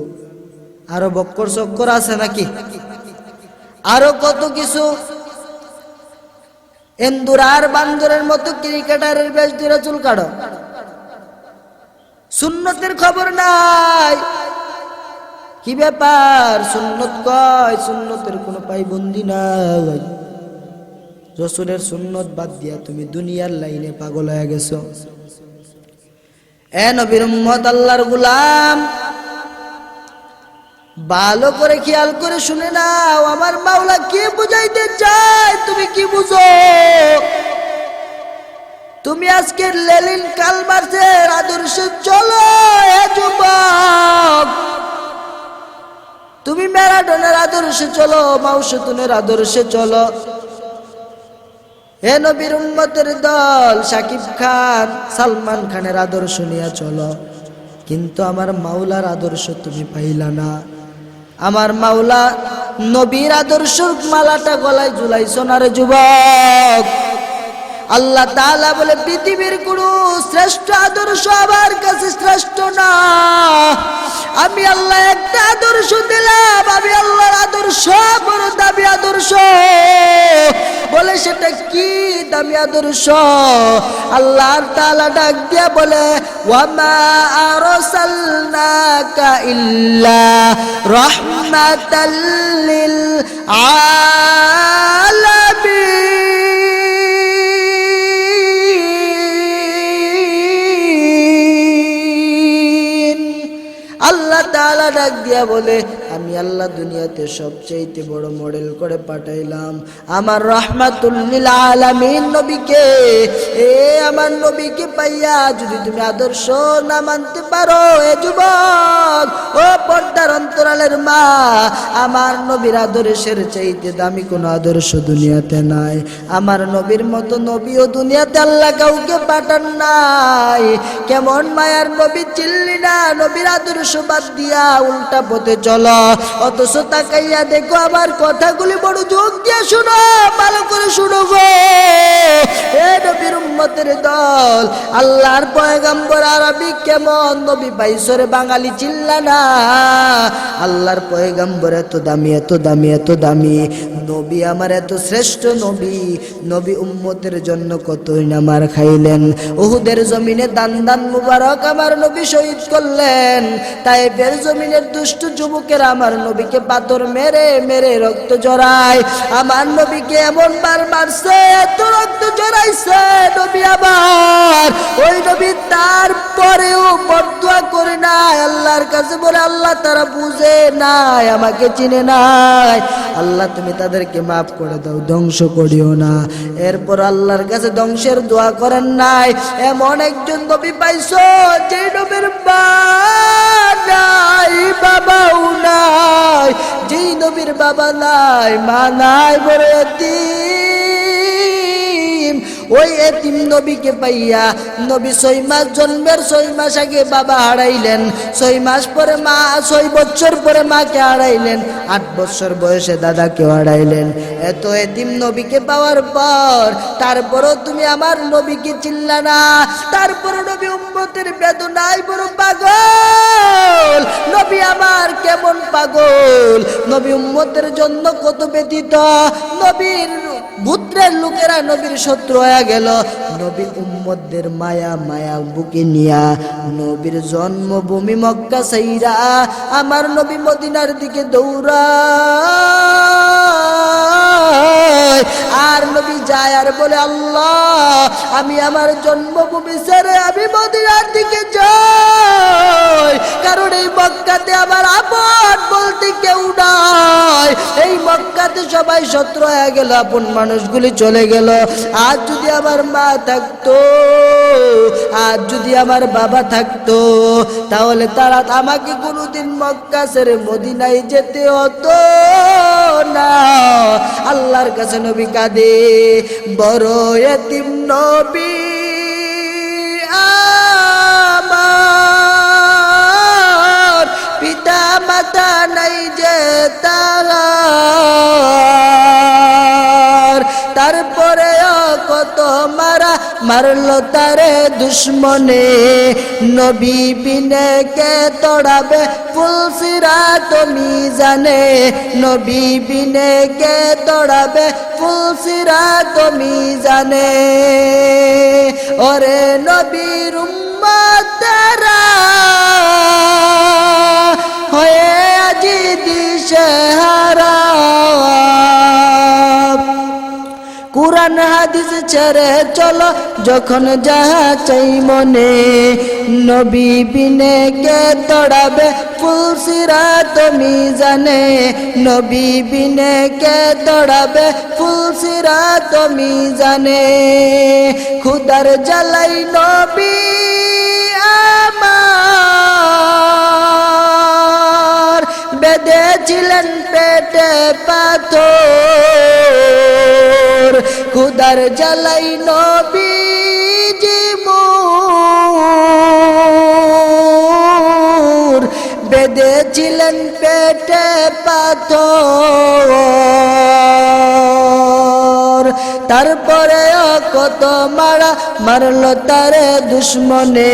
আরো বক্কর চক্কর আছে নাকি? আরো কত কিছু, এন্দুরার বান্দরের মতো ক্রিকেটারের বেশ ধরে চুল কাটো, সুন্নতের খবর নাই। কি ব্যাপার? সুন্নত কয়, সুন্নতের কোনো পাইবন্দি নাই। রাসূলের সুন্নত বাদ দিয়া তুমি দুনিয়ার লাইনে পাগল হয়ে গেছো। এ নবীর উম্মত, আল্লাহর গোলাম, ভালো করে খেয়াল করে শুনে নাও, আমার মাওলা কি বুঝাইতে চায় তুমি কি বুঝো? তুমি আজকে লেনিন কার্ল মার্ক্সের আদর্শে চলো এ যুবক, তুমি ম্যারাডোনার আদর্শে চলো, মাও সেতুনের আদর্শে চলো। হে নবীর উম্মতের দল, শাকিব খান, সালমান খানের আদর্শ নিয়ে চলো, কিন্তু আমার মাওলার আদর্শ তুমি পাইলা না। আমার মাওলা নবীর আদর্শ মালাটা গলায় ঝুলাইছো না রে যুবক। আল্লাহ তাআলা বলে, পৃথিবীর কোন শ্রেষ্ঠ আদর্শ আমার কাছে শ্রেষ্ঠ না। আমি আল্লাহ একটা আদর্শ দিলাম, আমি আল্লাহর আদর্শ বড় দামি আদর্শ। বলে সেটা কি দামি আদর্শ? আল্লাহ তাআলা ডাক দিয়া বলে, ওয়ামা আরসালনাকা ইল্লা রাহমাতাল লিল আলামিন। আল্লাহ তাআলা ডাক দিয়া বলে, আমি আল্লাহ দুনিয়াতে সবচেয়ে বড় মডেল করে পাঠাইলাম আমার রাহমাতুল লিল আলামিন নবীকে। এ আমার নবীকে পাইয়া যদি তুমি আদর্শ না মানতে পারো, এ যুবক ও পর্দার অন্তরালের মা, আমার নবীর আদর্শের চাইতে দামি কোনো আদর্শ দুনিয়াতে নাই। আমার নবীর মতো নবীও দুনিয়াতে আল্লাহ কাউকে পাঠান নাই। কেমন মায়ার নবী চিনলি না? নবীর আদর্শ বাদ দিয়া উল্টা পথে চলো, অথচ তাকাইয়া দেখো আমার কথাগুলি বড় যোগ দিয়া শুনো, ভালো করে শুনো গো। এ নবীর উম্মতের দল, আল্লাহর পয়গম্বর আরবি কেমন নবী পাইছরে বাঙালি চিল্লা না? আল্লাহর পয়গম্বর এত দামি, এত দামি, এত দামি নবী, আমার এত শ্রেষ্ঠ নবী। নবী উম্মতের জন্য কতই না মার খাইলেন। উহুদের জমিনে দান দান মুবারক আমার নবী শহীদ করলেন। তায়েফের জমিনের দুষ্ট যুবকের আমার নবীকে পাথর মেরে মেরে রক্ত জড়ায়। আমার নবীকে এমন বার মারছে, এত রক্ত জড়াইছে নবী আমার। ওই নবী তারপরেও বদদুয়া করে নাই, আল্লাহর কাছে বলে আল্লাহ তারা বুঝে নাই, আমাকে চিনে নাই, আল্লাহ তুমি তাদেরকে মাফ করে দাও, ধ্বংস করিও না। এরপর আল্লাহর কাছে ধ্বংসের দোয়া করেন নাই। এমন একজন নবী পাইছো যে নবীর মা নাই, বাবাও নাই, যেই নবীর বাবা নাই, মা নাই, বড় এতিম। ওই এতিম নবীকে পাইয়া নবী 6 মাস জন্মের 6 মাস আগে বাবা হারাইলেন, 6 মাস পরে মা, 6 বছর পরে মাকে হারাইলেন, 8 বছর বয়সে দাদাকে হারাইলেন। এত এতিম নবীকে পাওয়ার পর তারপরও তুমি আমার নবীকে চিনলা না। তারপরও নবী উম্মতের বেদনায় বড় পাগল। নবী আমার কেমন পাগল, নবী উম্মতের জন্য কত ব্যতীত। নবীর পুত্রের লোকেরা নবীর শত্রু হয়ে গেল। নবী উম্মতদের মায়া মায়া বুকে নিয়া নবীর জন্মভূমি মক্কা সাইরা আমার নবী মদিনার দিকে দৌড়ায়। আর নবী যায় আর বলে আল্লাহ আমি আমার জন্মভূমি ছেড়ে আমি মদিনার দিকে যাই, কারণ এই মক্কাতে আমার আপন বলতে কেউ নাই। এই মক্কাতে সবাই শত্রু হয়ে গেল, আপন মানুষগুলি চলে গেল। আজ যদি আমার মা থাকতো, আজ যদি আমার বাবা থাকতো, তাহলে তারা আমাকে কোনোদিন মক্কা ছেড়ে মদিনায় যেতে হতো না। আল্লাহর কাছে নবী কাঁদে, বড় এতিম নবী আমার, পিতা মাতা নাই যে তার, তারপরে কত মারা মারলো তারে দুশ্মনে। নবী বিনে কে তোড়াবে ফুলসিরাত মিজানে, নবী বিনে কে তোড়াবে ফুলসিরাত মিজানে। ওরে নবীর উম্মতেরা হয়ে আজি দিশেহারা, কুরআন হাদিস ছেড়ে চলো যখন যাহা চাই মনে। নবী বিনে কে তোড়াবে ফুলসিরাত মিজানে, নবী বিনে কে তোড়াবে ফুলসিরাত মিজানে। খুদার জ্বালাই নবী আমার বেঁধেছিলেন পেটে পাথর, খুদার জ্বালাই নবীজি মোর বেঁধেছিলেন পেটে পাথর। তারপরে কত মারা মারলো তারে দুশ্মনে।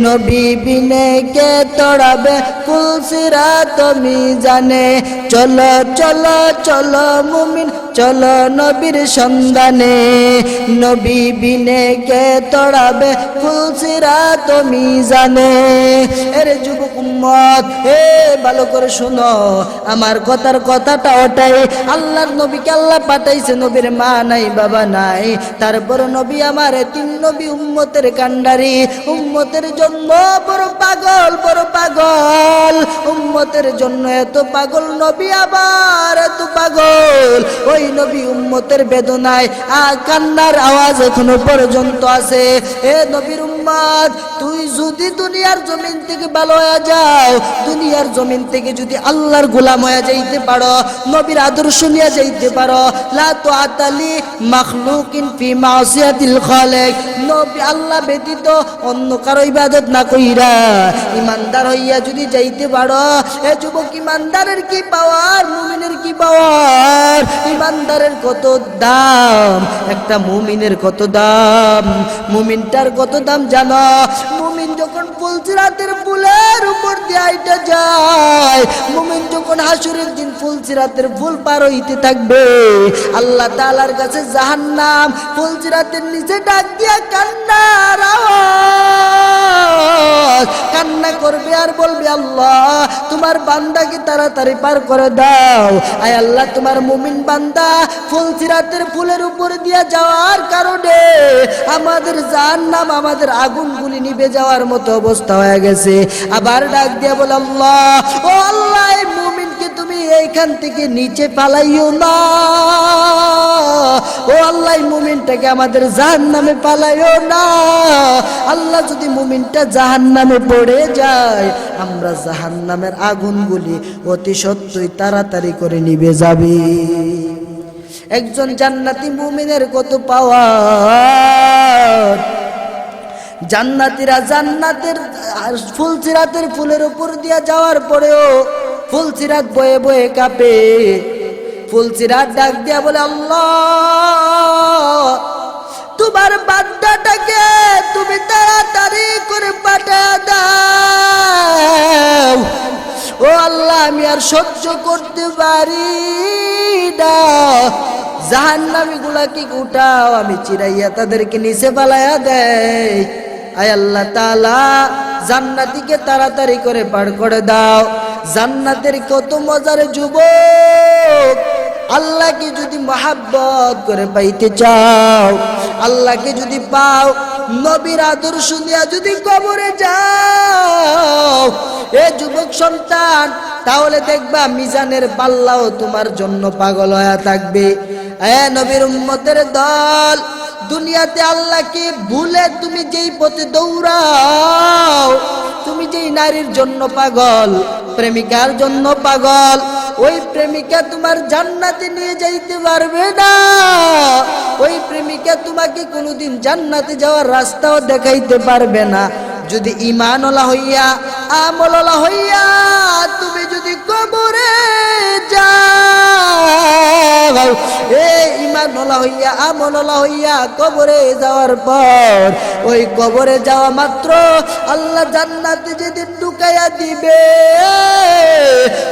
নবী বিনে কে তোড়াবে ফুলসিরাত মিজানে। চলো চলো চলো মুমিন চলো নবীর সন্ধানে, নবী বিনে কে তড়াবে ফুলসিরাত মিজানে। এরে যুবক উম্মত, ভালো করে শুনো, আমার কথাটা ওটাই। আল্লাহর নবীকে আল্লাহ পাঠাইছে, নবীর মা নাই বাবা নাই, তারপর নবী আমার তিন নবী উম্মতের কান্ডারি, উম্মতের জন্য বড় পাগল, উম্মতের জন্য এত পাগল নবী, আবার এত পাগল ওই নবী উম্মতের বেদনায় কান্নার আওয়াজ এখনো পর্যন্ত আছে। এ নবীর উম্মত, তুই যদি দুনিয়ার জমিন থেকে ভালো হয়ে যাও, দুনিয়ার জমিন থেকে যদি আল্লাহর গোলাম হয়ে যাইতে পারো, নবীর আদর্শ নিয়ে যাইতে পারো, লা তুআতালি মাখলুকিন ফি মাসিয়াতিল খালিক, নবী আল্লাহ ব্যতীত অন্য কারো ইবাদত না কইরা ইমানদার হইয়া যদি যাইতে পারো, এ যুবক, ইমানদারের কি পাওয়ার, মুমিনের কি পাওয়ার, ইমানদারের কত দাম, একটা মুমিনের কত দাম, মুমিনটার কত দাম জানো? মুমিন যখন ফুলসিরাতের ফুলের উপর দিয়ে আইটা যায়, মুমিন যখন হাসরের দিন ফুলসিরাতের ফুল পার হইতে থাকবে, আল্লাহ তাআলার কাছে জাহান্নাম ফুলসিরাতের নিচে ডাক দিয়া কান্নার আওয়াজ, কান্না করবে আর বলবে, আল্লাহ তোমার বান্দাকে তাড়াতাড়ি পার করে দাও। আয় আল্লাহ, তোমার মুমিন বান্দা ফুলসিরাতের ফুলের উপর দিয়া যাওয়ার কারণে আমাদের জাহান্নাম, আমাদের আগুনগুলি নিভে যাওয়ার মতো অবস্থা হয়ে গেছে। আবার ডাক দিয়া বলে, আল্লাহ, ও আল্লাহ, এই মুমিনকে তুমি এইখান থেকে নিচে পালাইও না, ও আল্লাহ, মুমিনটাকে আমাদের জাহান্নামে পালাইও না। আল্লাহ, যদি মুমিনটা জাহান্নামে পড়ে যায়, আমরা জাহান্নামের আগুনগুলি অতি সত্যই তাড়াতাড়ি করে নিভে যাবে। একজন জান্নাতি মুমিনের কত পাওয়ার! জান্নাতীরা জান্নাতের ফুলসিরাতের ফুলের উপর দিয়া যাওয়ার পরেও ফুলসিরাত বয়ে বয়ে কাঁপে। ফুলসিরাত ডাক দিয়া বলে, আল্লাহ তোমার বান্দাটাকে তুমি তাড়াতাড়ি করে পাঠিয়ে দাও। ও আল্লাহ, আমি আর সহ্য করতে পারি না, জাহান্নামী গুলাকে উঠাও, আমি চিরাইয়া তাদেরকে নিচে পালাইয়া দেই। আয় আল্লাহ তাআলা, জান্নাতীকে তাড়াতাড়ি করে পার করে দাও। জান্নাতের কত মজার যুবক! আল্লাহকে যদি মহাব্বত করে পাইতে চাও, আল্লাহকে যদি পাও, নবীর আদর্শ নিয়ে যদি কবরে যাও, এ যুবক সন্তান, তাহলে দেখবা মিজানের পাল্লাও তোমার জন্য পাগল হয়ে থাকবে। এ নবীর উম্মতের দল, দুনিয়াতে আল্লাহকে ভুলে তুমি যেই পথে দৌড়াও, তুমি যেই নারীর জন্য পাগল, প্রেমিকার জন্য পাগল, ওই প্রেমিকা তোমার জান্নাতে নিয়ে যাইতে পারবে না। ওই প্রেমিকা তোমাকে কোনোদিন জান্নাতে যাওয়ার রাস্তাও দেখাইতে পারবে না। যদি ঈমানওয়ালা হইয়া, আমলওয়ালা হইয়া তুমি যদি কবরে যাও, ঈমানওয়ালা হইয়া, আমলওয়ালা হইয়া কবরে যাওয়ার পর, ওই কবরে যাওয়া মাত্র আল্লাহ জান্নাতে যেদিন ঢুকাইয়া দিবে,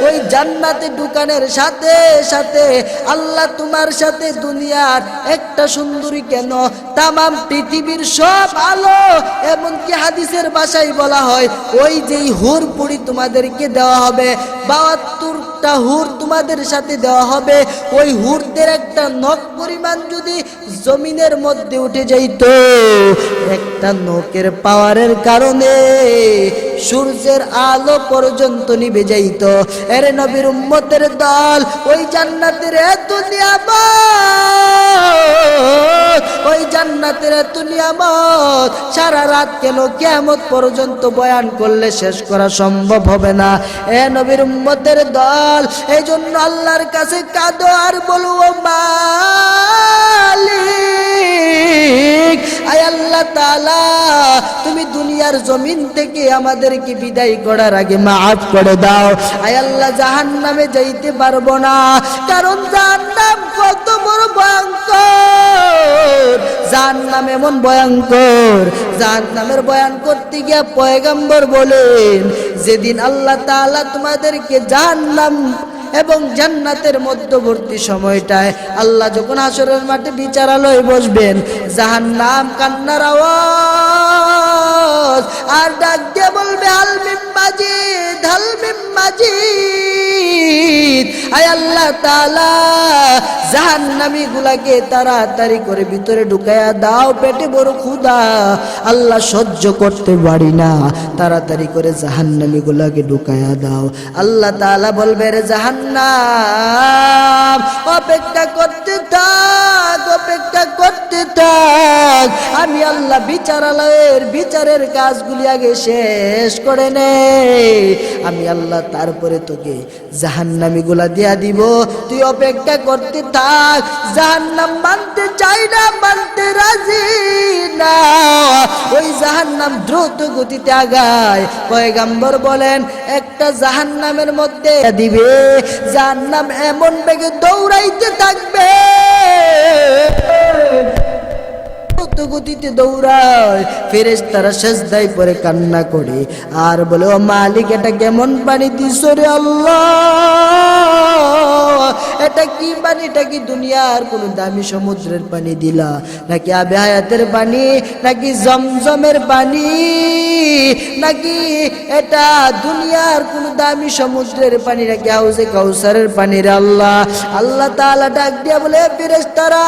ওই জান্নাতে ঢুকানোর সাথে সাথে আল্লাহ তোমার সাথে দুনিয়ার একটা সুন্দরী কেন, তামাম পৃথিবীর সব আলো, এমনকি হাদিসের ভাষায় বলা হয়, ওই যেই হুর পুরি তোমাদেরকে দেওয়া হবে, 72টা হুর তোমাদের সাথে দেওয়া হবে, ওই হুরদের একটা নখ পরিমাণ যদি জমিনের মধ্যে উঠে যাইত, একটা নখের পাওয়ারের কারণে সূর্যের আলো পর্যন্ত নিভে যাইত। এর নবীর উম্মতের দল, ওই জান্নাতের এত নিয়ামত, ওই জান্নাতের এত নিয়ামত সারা রাত কেন, কিয়ামত পর্যন্ত বয়ান করলে শেষ করা সম্ভব হবে না। এ নবীর উম্মতের দল, এই জন্য আল্লাহর কাছে কাঁদো আর বলো, ও মালিক, আয় আল্লাহ তাআলা, তুমি দুনিয়ার জমিন থেকে আমাদেরকে বিদায় করার আগে মাফ করে দাও। আয় আল্লাহ, জাহান্নামে যাইতে পারবো না, কারণ জাহান্নাম কত বড় ভয়ঙ্কর, জাহান্নাম এমন ভয়ঙ্কর, জাহান্নামের বয়ান করতে গিয়া পয়গম্বর বলেন, যেদিন আল্লাহ তাআলা তোমাদেরকে জাহান্নাম এবং জান্নাতের মধ্যবর্তী সময়টায় আল্লাহ যখন হাসরের মাঠে বিচারালয়ে বসবেন, জাহান্নাম কান্নার আওয়াজ আর ডাক দিয়ে বলবে হাল মিন মাজিদ, হাল মিন মাজিদ। আয় আল্লাহ তাআলা, জাহান্নামী গুলাকে তাড়াতাড়ি করে ভিতরে ঢুকায়া দাও, পেটে বড় ক্ষুধা, আল্লাহ সহ্য করতে পারি না, তাড়াতাড়ি করে জাহান্নামী গুলাকে ঢুকায়া দাও। আল্লাহ তাআলা বলবে রে জাহান্নাম, অপেক্ষা করতে থাক, অপেক্ষা করতে থাক, আমি আল্লাহ বিচারালয়ের বিচারের কাজগুলি আগে শেষ করে নে, আমি আল্লাহ তারপরে তোকে জাহান্নামী গুলা দিয়া দিব, তুই অপেক্ষা করতে থাক। জাহান্নাম মানতে চাই না, মানতে রাজি না, ওই জাহান্নাম দ্রুত গতিতে আগায়। পয়গম্বর বলেন একটা জাহান্নামের মধ্যে দিবে, জাহান্নাম এমন বেগে দৌড়াইতে থাকবে, গতিতে দৌড়ায়, ফেরেশতারা সিজদায় পড়ে কান্না করে আর বলে ও মালিক, এটা কেমন পানি দিছো রে আল্লাহ, এটা কি পানি, এটা কি দুনিয়ার কোন দামি সমুদ্রের পানি দিলা, নাকি আবে হায়াতের পানি, নাকি জমজমের পানি, নাকি এটা দুনিয়ার কোন দামি সমুদ্রের পানি, নাকি হাউজে কাউসারের পানি রে আল্লাহ। আল্লাহ তাআলা ডাক দিয়া বলে ফেরেশতারা,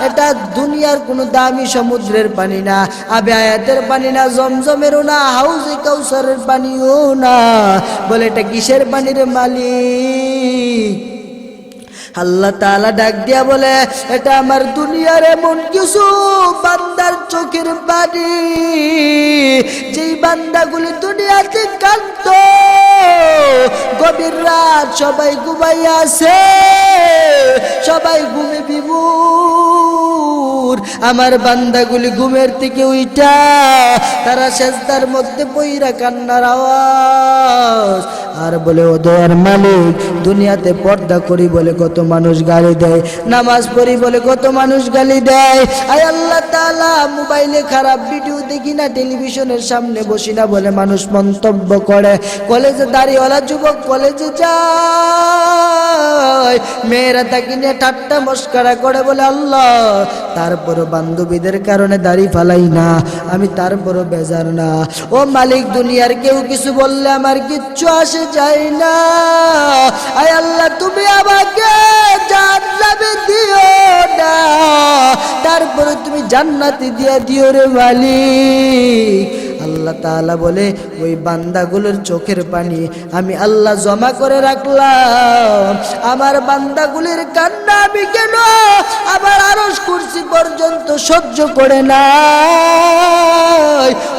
এটা দুনিয়ার কোন দামি সমুদ্রের পানি না, আবে হায়াতের পানি না, জমজমেরও না, হাউজে কাউসারের পানিও না, বলে এটা কিসের পানি রে মালিক? আল্লাহ তাআলা ডাক দিয়া বলে এটা আমার দুনিয়ার এমন কিছু বান্দার চোখের পানি, যেই বান্দাগুলি দুনিয়াতে কাঁদত, গভীর রাত সবাই ঘুমাইয়া আছে, সবাই ঘুমে বিভোর, আমার বান্দাগুলি ঘুমের থেকে উইঠা তারা সেজদার মধ্যে পইরা কান্নার আওয়াজ আর বলে ও দয়ার মালিক, দুনিয়াতে পর্দা করি বলে কত মানুষ গালি দেয়, নামাজ পড়ি বলে কত মানুষ গালি দেয়, আয় আল্লাহ তাআলা মোবাইলে খারাপ ভিডিও দেখি না, টেলিভিশনের সামনে বসি না বলে মানুষ মন্তব্য করে, কলেজে দাড়িওয়ালা যুবক কলেজে যায়, মেয়েরা তাকে নিয়ে ঠাট্টা মস্করা করে বলে আল্লাহ, তারপরও বান্ধবীদের কারণে দাড়ি ফালাই না, আমি তারপরও বেজার না, ও মালিক দুনিয়ার কেউ কিছু বললে আমার কিচ্ছু আসে যায় না, আয় আল্লাহ তুমি আমাকে জান্নাতে দিও না, তারপরে তুমি জান্নাতে দিয়ে দিও রে মালিক। আল্লাহ তাআলা বলে ওই বান্দাগুলোর চোখের পানি আমি আল্লাহ জমা করে রাখলাম, আমার বান্দাগুলির কান্না আমি কেন আবার আরশ কুরসি পর্যন্ত সহ্য করে না,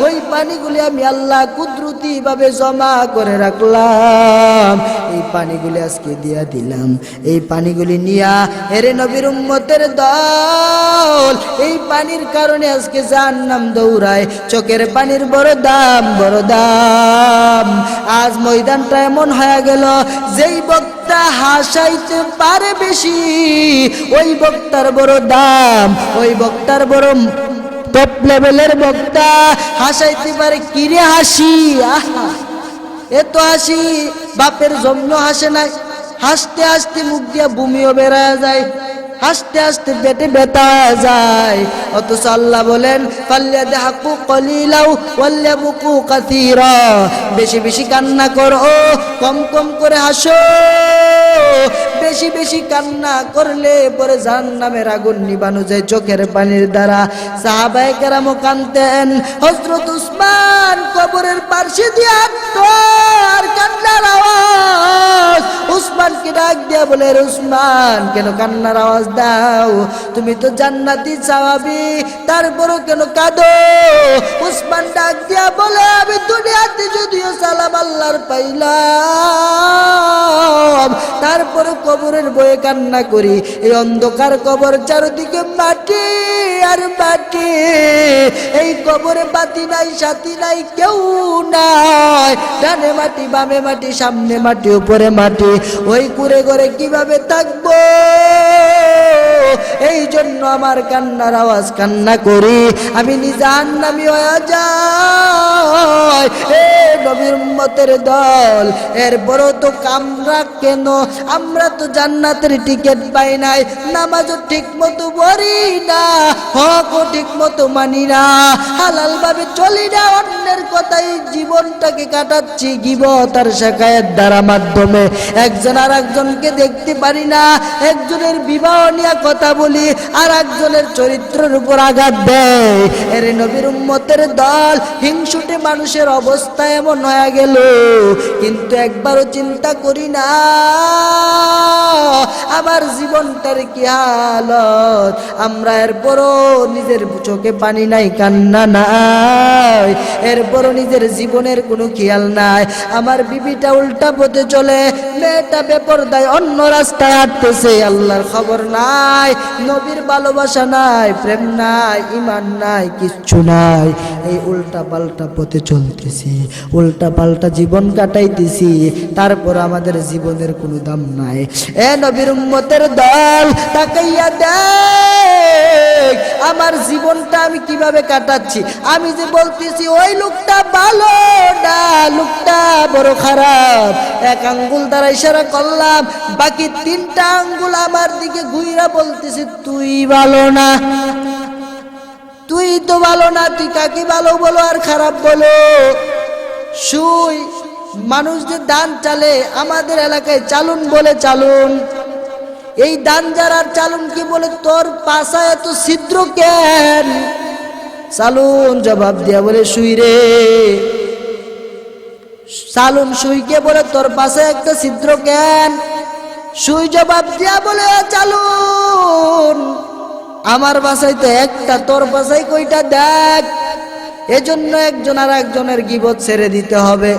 ওই পানিগুলি আমি আল্লাহ কুদরতি ভাবে জমা করে রাখলাম, এই পানিগুলি আজকে দিয়া দিলাম, এই পানিগুলি নিয়া এরে নবীর উম্মতের দল, এই পানির কারণে আজকে জাহান্নাম দৌড়ায়, চোখের পানির বড় দাম, বড় দাম। আজ ময়দানটা এমন হয়ে গেল, যেই বক্তা হাসাইতে পারে বেশি ওই বক্তার বড় দাম, ওই বক্তার বড় টপ লেভেলের বক্তা, হাসাইতে পারে কিরে হাসি, আহা এত হাসি বাপের জন্য হাসে নাই, হাসতে হাসতে মুখ দিয়া বুমিও বেড়ায় যায়, হাসতে হাসতে পেটে ব্যথা যায়, অথচ আল্লাহ বলেন ফালইয়াদহাকু কলিলাও ওয়ালইয়াবকু কাসীরা, বেশি বেশি কান্না করো, কম কম করে হাসো, বেশি বেশি কান্না করলে পরে জাহান্নামের আগুন নিবানো যায় চোখের পানির দ্বারা। সাহাবায়ে কেরাম কাঁদতেন, হযরত উসমান কবরের পাশে দিয়ে আর কান্নার আওয়াজ, উসমানকে ডাক দিয়া বলে উসমান কেন কান্নার আওয়াজ দাও, তুমি তো জান্নাতি চাওয়াবি, তারপরও কেন কাঁদো? উসমান ডাক দিয়া বলে আমি দুনিয়াতে যদিও সালাম আল্লাহর পাইলাম, তারপরে কবরের বয়ে কান্না করি, এই অন্ধকার কবর চারদিকে মাটি আর মাটি, এই কবরে বাতি নাই, সাথী নাই, কেউ নাই, ডানে মাটি বামে মাটি, সামনে মাটি উপরে মাটি, ওই কুড়ে ঘরে কিভাবে থাকবো? এই জন্য আমার কান্নার আওয়াজ কান্না করি, আমি জাহান্নামী হয়ে যাই। এ নবীর উম্মতের দল, এরপরও তো আমরা কেন, আমরা তো জান্নাতের টিকিট পাই নাই, নামাজও ঠিক মতো পড়ি না, হকও ঠিক মতো মানি না, হালাল ভাবে চলি না, অন্যের কথাই জীবনটাকে কাটাচ্ছি গীবত আর শাকায়েত দ্বারা মাধ্যমে। একজন আর একজনকে দেখতে পারি না, একজনের বিবাহ নিয়ে কথা বলি আর একজনের চরিত্রের উপর আঘাত দেয়। এর নবীর উম্মতের দল, হিংসুটে মানুষের অবস্থা এমন হয়ে গেল, কিন্তু একবারও চিন্তা করি না আমার জীবনটার কি হালত। আমরা এরপরও নিজের চোখে পানি নাই, কান্না নাই, এরপরও নিজের জীবনের কোনো খেয়াল নাই। আমার বিবিটা উল্টা পথে চলে, মেয়েটা বেপরদায় অন্য রাস্তায় হাঁটতেছে, আল্লাহর খবর নাই, নবীর ভালোবাসা নাই, প্রেম নাই, ঈমান নাই, কিচ্ছু নাই। এই উল্টা পাল্টা পথে চলতেছি, উল্টা পাল্টা জীবন কাটাইতেছি, তারপর আমাদের জীবনের কোনো দাম নাই। এ নবীর উম্মতের দল, তাকাইয়া দেখ আমার জীবনটা আমি কিভাবে কাটাচ্ছি। আমি যে বলতেছি ওই লোকটা ভালো না, লোকটা বড় খারাপ, এক আঙ্গুল দ্বারা ইশারা করলাম, বাকি তিনটা আঙ্গুল আমার দিকে ঘুইরা বলতেছি তুই ভালো না, তুই তো ভালো না, তুই কাকে ভালো বলো আর খারাপ বলো। সুই মানুষ যে দান চালে, আমাদের এলাকায় চালুন বলে চালুন, এই দান যারার চালুন কি বলে, তোর পাশায় এত ছিদ্র কেন? চালুন জবাব দিয়া বলে সুই রে, চালুন সুইকে বলে তোর পাশে একটা ছিদ্র কেন? সুই জবাব দিয়া বলে চালুন আমার বাসায় তো একটা, তোর বাসায় কয়টা দেখ। এজন্য একজন আর একজনের গীবত ছেড়ে দিতে হবে,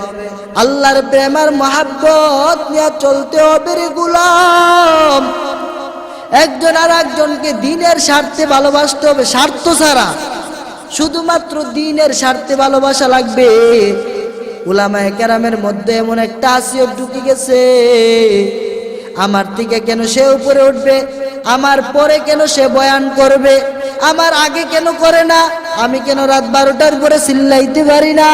আল্লাহর প্রেম আর মহাব্বত নিয়ে চলতে হবে রে গোলাম। একজন আর একজনকে দিনের স্বার্থে ভালোবাসতে হবে, স্বার্থ ছাড়া, শুধুমাত্র দিনের স্বার্থে ভালোবাসা লাগবে। উলামায়ে কেরামের মধ্যে এমন একটা আসিয়ত ঢুকে গেছে, আমার থেকে কেন সে উপরে উঠবে, আমার পরে কেন সে বয়ান করবে, আমার আগে কেন করে না, আমি কেন রাত 12টার পরে চিল্লাইতে পারি না,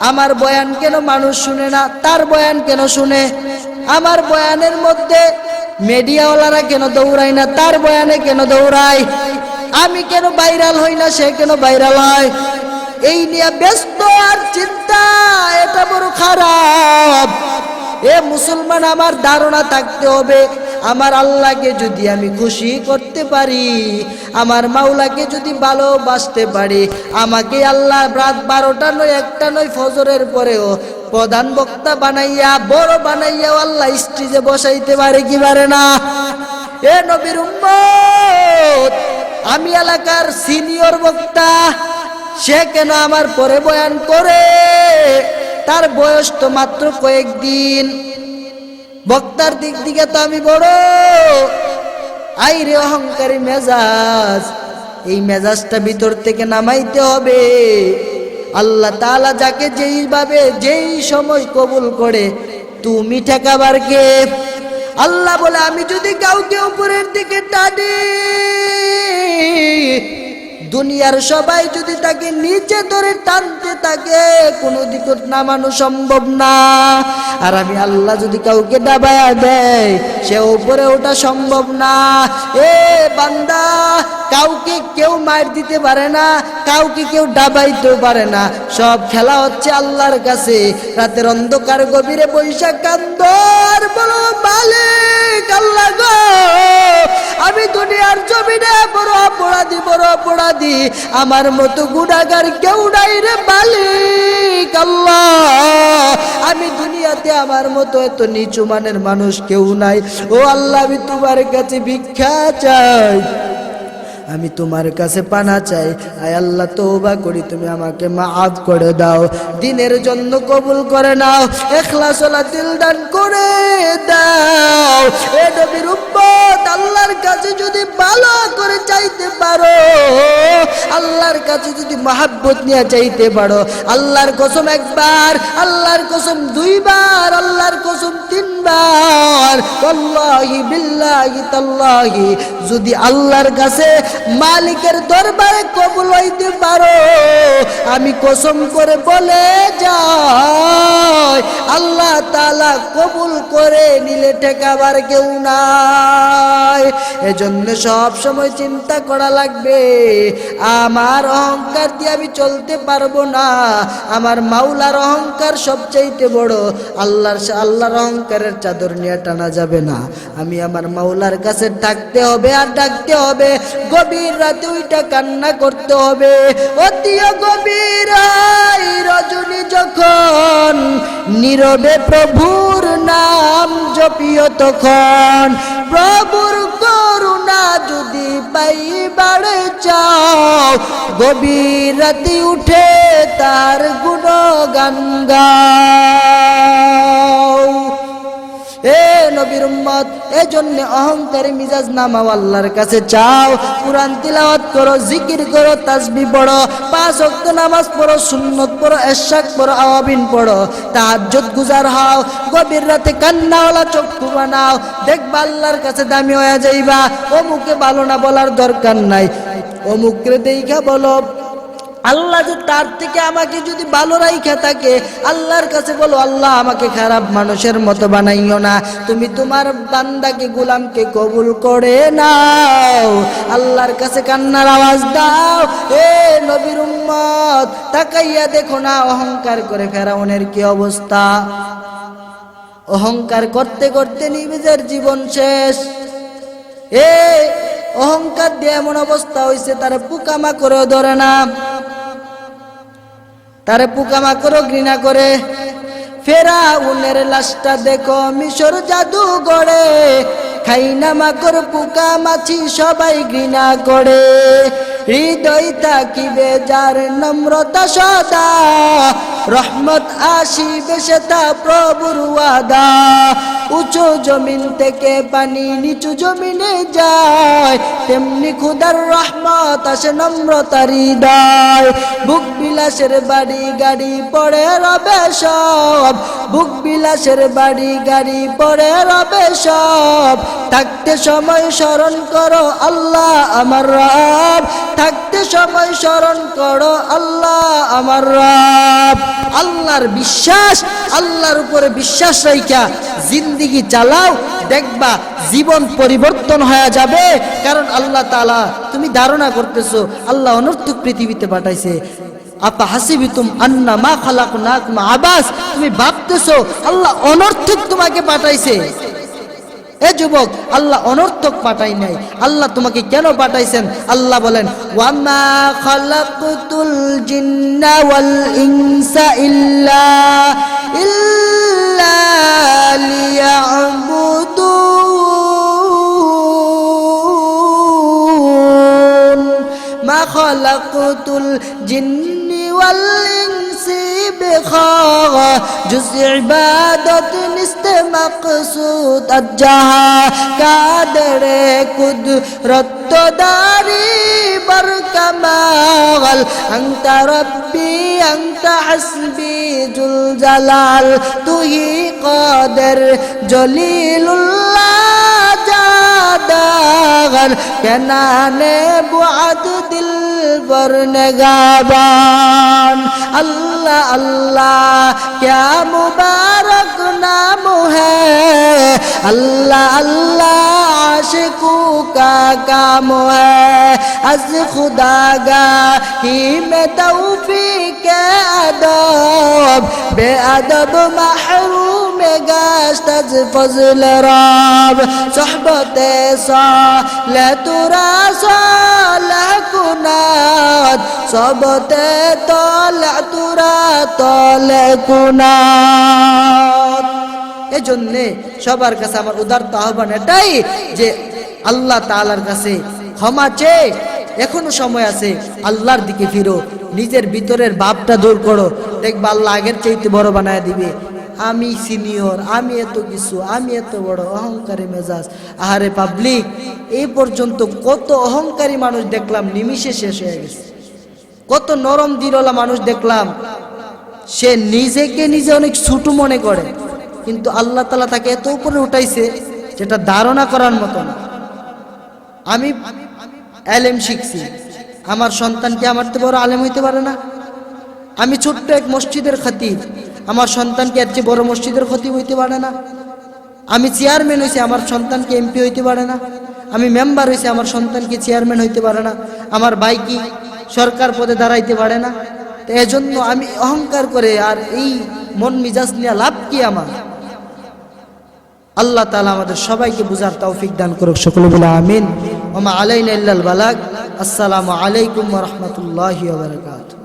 আমার বয়ান কেন মানুষ শুনে না, তার বয়ান কেন শুনে, আমার বয়ানের মধ্যে মিডিয়াওয়ালারা কেন দৌড়ায় না, তার বয়ানে কেন দৌড়ায়, আমি কেন ভাইরাল হই না, সে কেন ভাইরাল হয়। এই নিয়ে ব্যস্ত আর চিন্তা, এটা বড় খারাপ। এ মুসলমান, আমার ধারণা থাকতে হবে, আমার আল্লাহকে যদি আমি খুশি করতে পারি, আমার মাওলাকে যদি ভালোবাসতে পারি, আমাকে আল্লাহ রাত 12টা নয় 1টা নয় ফজরের পরেও প্রধান বক্তা বানাইয়া, বড় বানাইয়া আল্লাহ স্টেজে বসাইতে পারে কি পারে না? এ নবীর উম্মত, আমি এলাকার সিনিয়র বক্তা, সে কেন আমার পরে বয়ান করে? তার বয়স তো মাত্র কয়েকদিন, বক্তার দিক দিকে তো আমি বড়। আইরে অহংকারী মেজাজ, এই মেজাজটা ভিতর থেকে নামাইতে হবে। আল্লাহ তাআলা যাকে যেইভাবে যেই সময় কবুল করে, তুমি ঠেকাবার কে? আল্লাহ বলে আমি যদি কাউকে উপরের দিকে টানি, দুনিয়ার সবাই যদি তাকে নিচে ধরে টানতে থাকে, কোনো দিক নামানো সম্ভব না। আর আমি আল্লাহ যদি কাউকে ডাবায়া দেয়, সে উপরে ওঠা সম্ভব না। এ বান্দা, কাউকে কেউ মার দিতে পারে না, কাউকে কেউ ডাবাইতেও পারে না, সব খেলা হচ্ছে আল্লাহর কাছে। রাতের অন্ধকার গভীরে বৈশাখ কান্দ আর বলো মালিক আল্লাহ গো, আমি দুনিয়ার জমিনে বড় অপরাধী, বড় অপরাধী, আমার মতো গুনাহগার কেউ নাই রে মালিক আল্লাহ। আমি দুনিয়াতে আমার মতো এত নিচু মানের মানুষ কেউ নাই। ও আল্লাহ, আমি তোমার কাছে ভিক্ষা চাই, আমি তোমার কাছে পানা চাই। আয় আল্লাহ, তওবা করি, তুমি আমাকে মাফ করে দাও, দিনের জন্য কবুল করে নাও, ইখলাস ওয়ালা দিল দান করে দাও। এ নবীর উম্মত, আল্লাহর কাছে যদি ভালো করে চাইতে পারো, আল্লাহ আল্লাহর কাছে যদি মহব্বত নিয়ে চাইতে পারো, আল্লাহর কসম একবার, আল্লাহর কসম দুইবার, আল্লাহর কসম তিনবার, ওয়াল্লাহি বিল্লাহি তাল্লাহি, যদি আল্লাহর কাছে মালিকের দরবারে কবুল হইতে পারো, আমি কসম করে বলে যাই আল্লাহ তাআলা কবুল করে নিলে ঠেকাবার কেউ নাই। এজন্য সব সময় চিন্তা করা লাগবে, আমার অহংকার দিয়ে আমি চলতে পারবো না, আমার মাওলার অহংকার সবচাইতে বড়, আল্লাহর অহংকারের চাদর নিয়ে টানা যাবে না। আমি আমার মাওলার কাছে থাকতে হবে আর ডাকতে হবে, গভীর রাতে ওইটা কান্না করতে হবে, অতি গভীর রজনী যখন নীরবে প্রভুর নাম জপিও তখন, প্রভুর করুণা যদি পাইবার চাও, গভীর রাতে উঠে তার গুণগান গাও। এ নবীর উম্মত, এজন্য অহংকারী মিজাজ নামাও, আল্লাহর কাছে চাও, কুরআন তিলাওয়াত করো, জিকির করো, তাসবিহ পড়ো, 5 ওয়াক্ত নামাজ পড়ো, সুন্নত পড়ো, ইশরাক পড়ো, আওয়াবিন পড়ো, তাহাজ্জুদ গুজার হও, গভীর রাতে কান্নাওয়ালা চক্ষু বানাও, দেখবা আল্লাহর কাছে দামি হয়ে যাইবা। অমুকে ভালো না বলার দরকার নাই, অমুকরে দেইখা বলো আল্লাহ যে তার থেকে আমাকে যদি ভালো রাইখা থাকে, আল্লাহর কাছে বলো আল্লাহ আমাকে খারাপ মানুষের মতো বানাইও না, তুমি তোমার বান্দাকে গোলামকে কবুল করে নাও, আল্লাহর কাছে কান্নার আওয়াজ দাও। এ নবীর উম্মত, তাকাইয়া দেখো না অহংকার করে ফেরাউনের কি অবস্থা, অহংকার করতে করতে নিজের জীবন শেষ। এ অহংকার দিয়ে এমন অবস্থা হয়েছে তারা পোকামাকড়ও ধরে না, তারে পোকামাকড়ও ঘৃণা করে। ফেরাউনের লাশটা দেখো মিশর জাদুঘরে, খাইনা মাকড় পোকা মাছি সবাই ঘৃণা করে। হৃদয় থাকিবে যার নম্রতা সদা, রহমত আসিবে সেটা প্রভুর ওয়াদা। উঁচু জমিন থেকে পানি নিচু জমিনে যায়, তেমনি খুদার রহমত আসে নম্রতার হৃদয়। বুক বিলাসের বাড়ি গাড়ি পড়ে রবে সব, বুক বিলাসের বাড়ি গাড়ি পড়ে রবে সব, থাকতে সময় স্মরণ করো আল্লাহ আমার রব, থাকতে সময় স্মরণ করো আল্লাহ আমার রব। আল্লাহর বিশ্বাস, আল্লাহর উপরে বিশ্বাস রাইখা জিন্দেগি চালাও, দেখবা জীবন পরিবর্তন হয়ে যাবে। কারণ আল্লাহ তাআলা, তুমি ধারণা করতেছো আল্লাহ অনর্থক পৃথিবীতে পাঠাইছে, আপা হাসিবিতুম আন্নামা খালাকনাকুম আবাস, তুমি ভাবতেছো আল্লাহ অনর্থক তোমাকে পাঠাইছে। এ যুবক, আল্লাহ অনর্থক পাঠাই নাই, আল্লাহ তোমাকে কেন পাঠাইছেন? আল্লাহ বলেন ওয়ামা খালাকতুল জিন্না ওয়াল ইনসা ইল্লা লিয়াবুদুন, মা খালাকতুল জিন্নি ওয়াল ইনসি বিখাগা, জুজ ইবাদত নিস্তে মকসুদ আজ্জাহা, কাদরে কুদরত দারি বর কামাল, আনতা রব্বি আনতা হাসবি জুল জালাল, তুহি কাদের জলিলুল্লাহ জাদাগর, কেনানে বুআদ দিল বর নেগাবান। अल्लाह अल्लाह क्या मुबारक नाम है, अल्लाह अल्लाह आशिकों का काम है, अज खुदागाही में तौफीक अदब, बेअदब महरूम गश्त अज फजल रब, सोहबते साले तुरा साले कुनात, सोहबते तोले तुरा तोले कुनात। এজন্যে সবার কাছে আমার উদারতা আহ্বান এটাই যে আল্লাহ তাআলার কাছে ক্ষমা চেয়ে এখনো সময় আছে, আল্লাহর দিকে ফিরো, নিজের ভিতরের ভাবটা দূর করো, দেখবা আল্লাহ আগের চাইতে বড় বানায় দিবে। আমি সিনিয়র, আমি এত কিছু, আমি এত বড়, অহংকারী মেজাজ। আহারে পাবলিক, এই পর্যন্ত কত অহংকারী মানুষ দেখলাম নিমিষে শেষ হয়ে গেছে। কত নরম দিলওয়ালা মানুষ দেখলাম, সে নিজেকে নিজে অনেক ছোট মনে করে, কিন্তু আল্লাহ তাআলা তাকে এত উপরে উঠাইছে যেটা ধারণা করার মতো না। আমি এলেম শিখছি, আমার সন্তান কি আমার চেয়ে বড় আলেম হইতে পারে না? আমি ছোট্ট এক মসজিদের খতিব, আমার সন্তান কি এর চেয়ে বড় মসজিদের খতিব হইতে পারে না? আমি চেয়ারম্যান হয়েছি, আমার সন্তান কি এমপি হইতে পারে না? আমি মেম্বার হয়েছি, আমার সন্তান কি চেয়ারম্যান হইতে পারে না? আমার ভাই কি সরকার পদে দাঁড়াইতে পারে না? তো এজন্য আমি অহংকার করে আর এই মন মিজাজ নিয়ে লাভ কি আমার? আল্লাহ তাআলা আমাদের সবাইকে বুঝার তৌফিক দান করুক, সকলে বলে আমিন। ওয়া মা আলাইনা ইল্লাল বালাগ। আসসালামু আলাইকুম ওয়া রাহমাতুল্লাহি ওয়া বারাকাতুহু।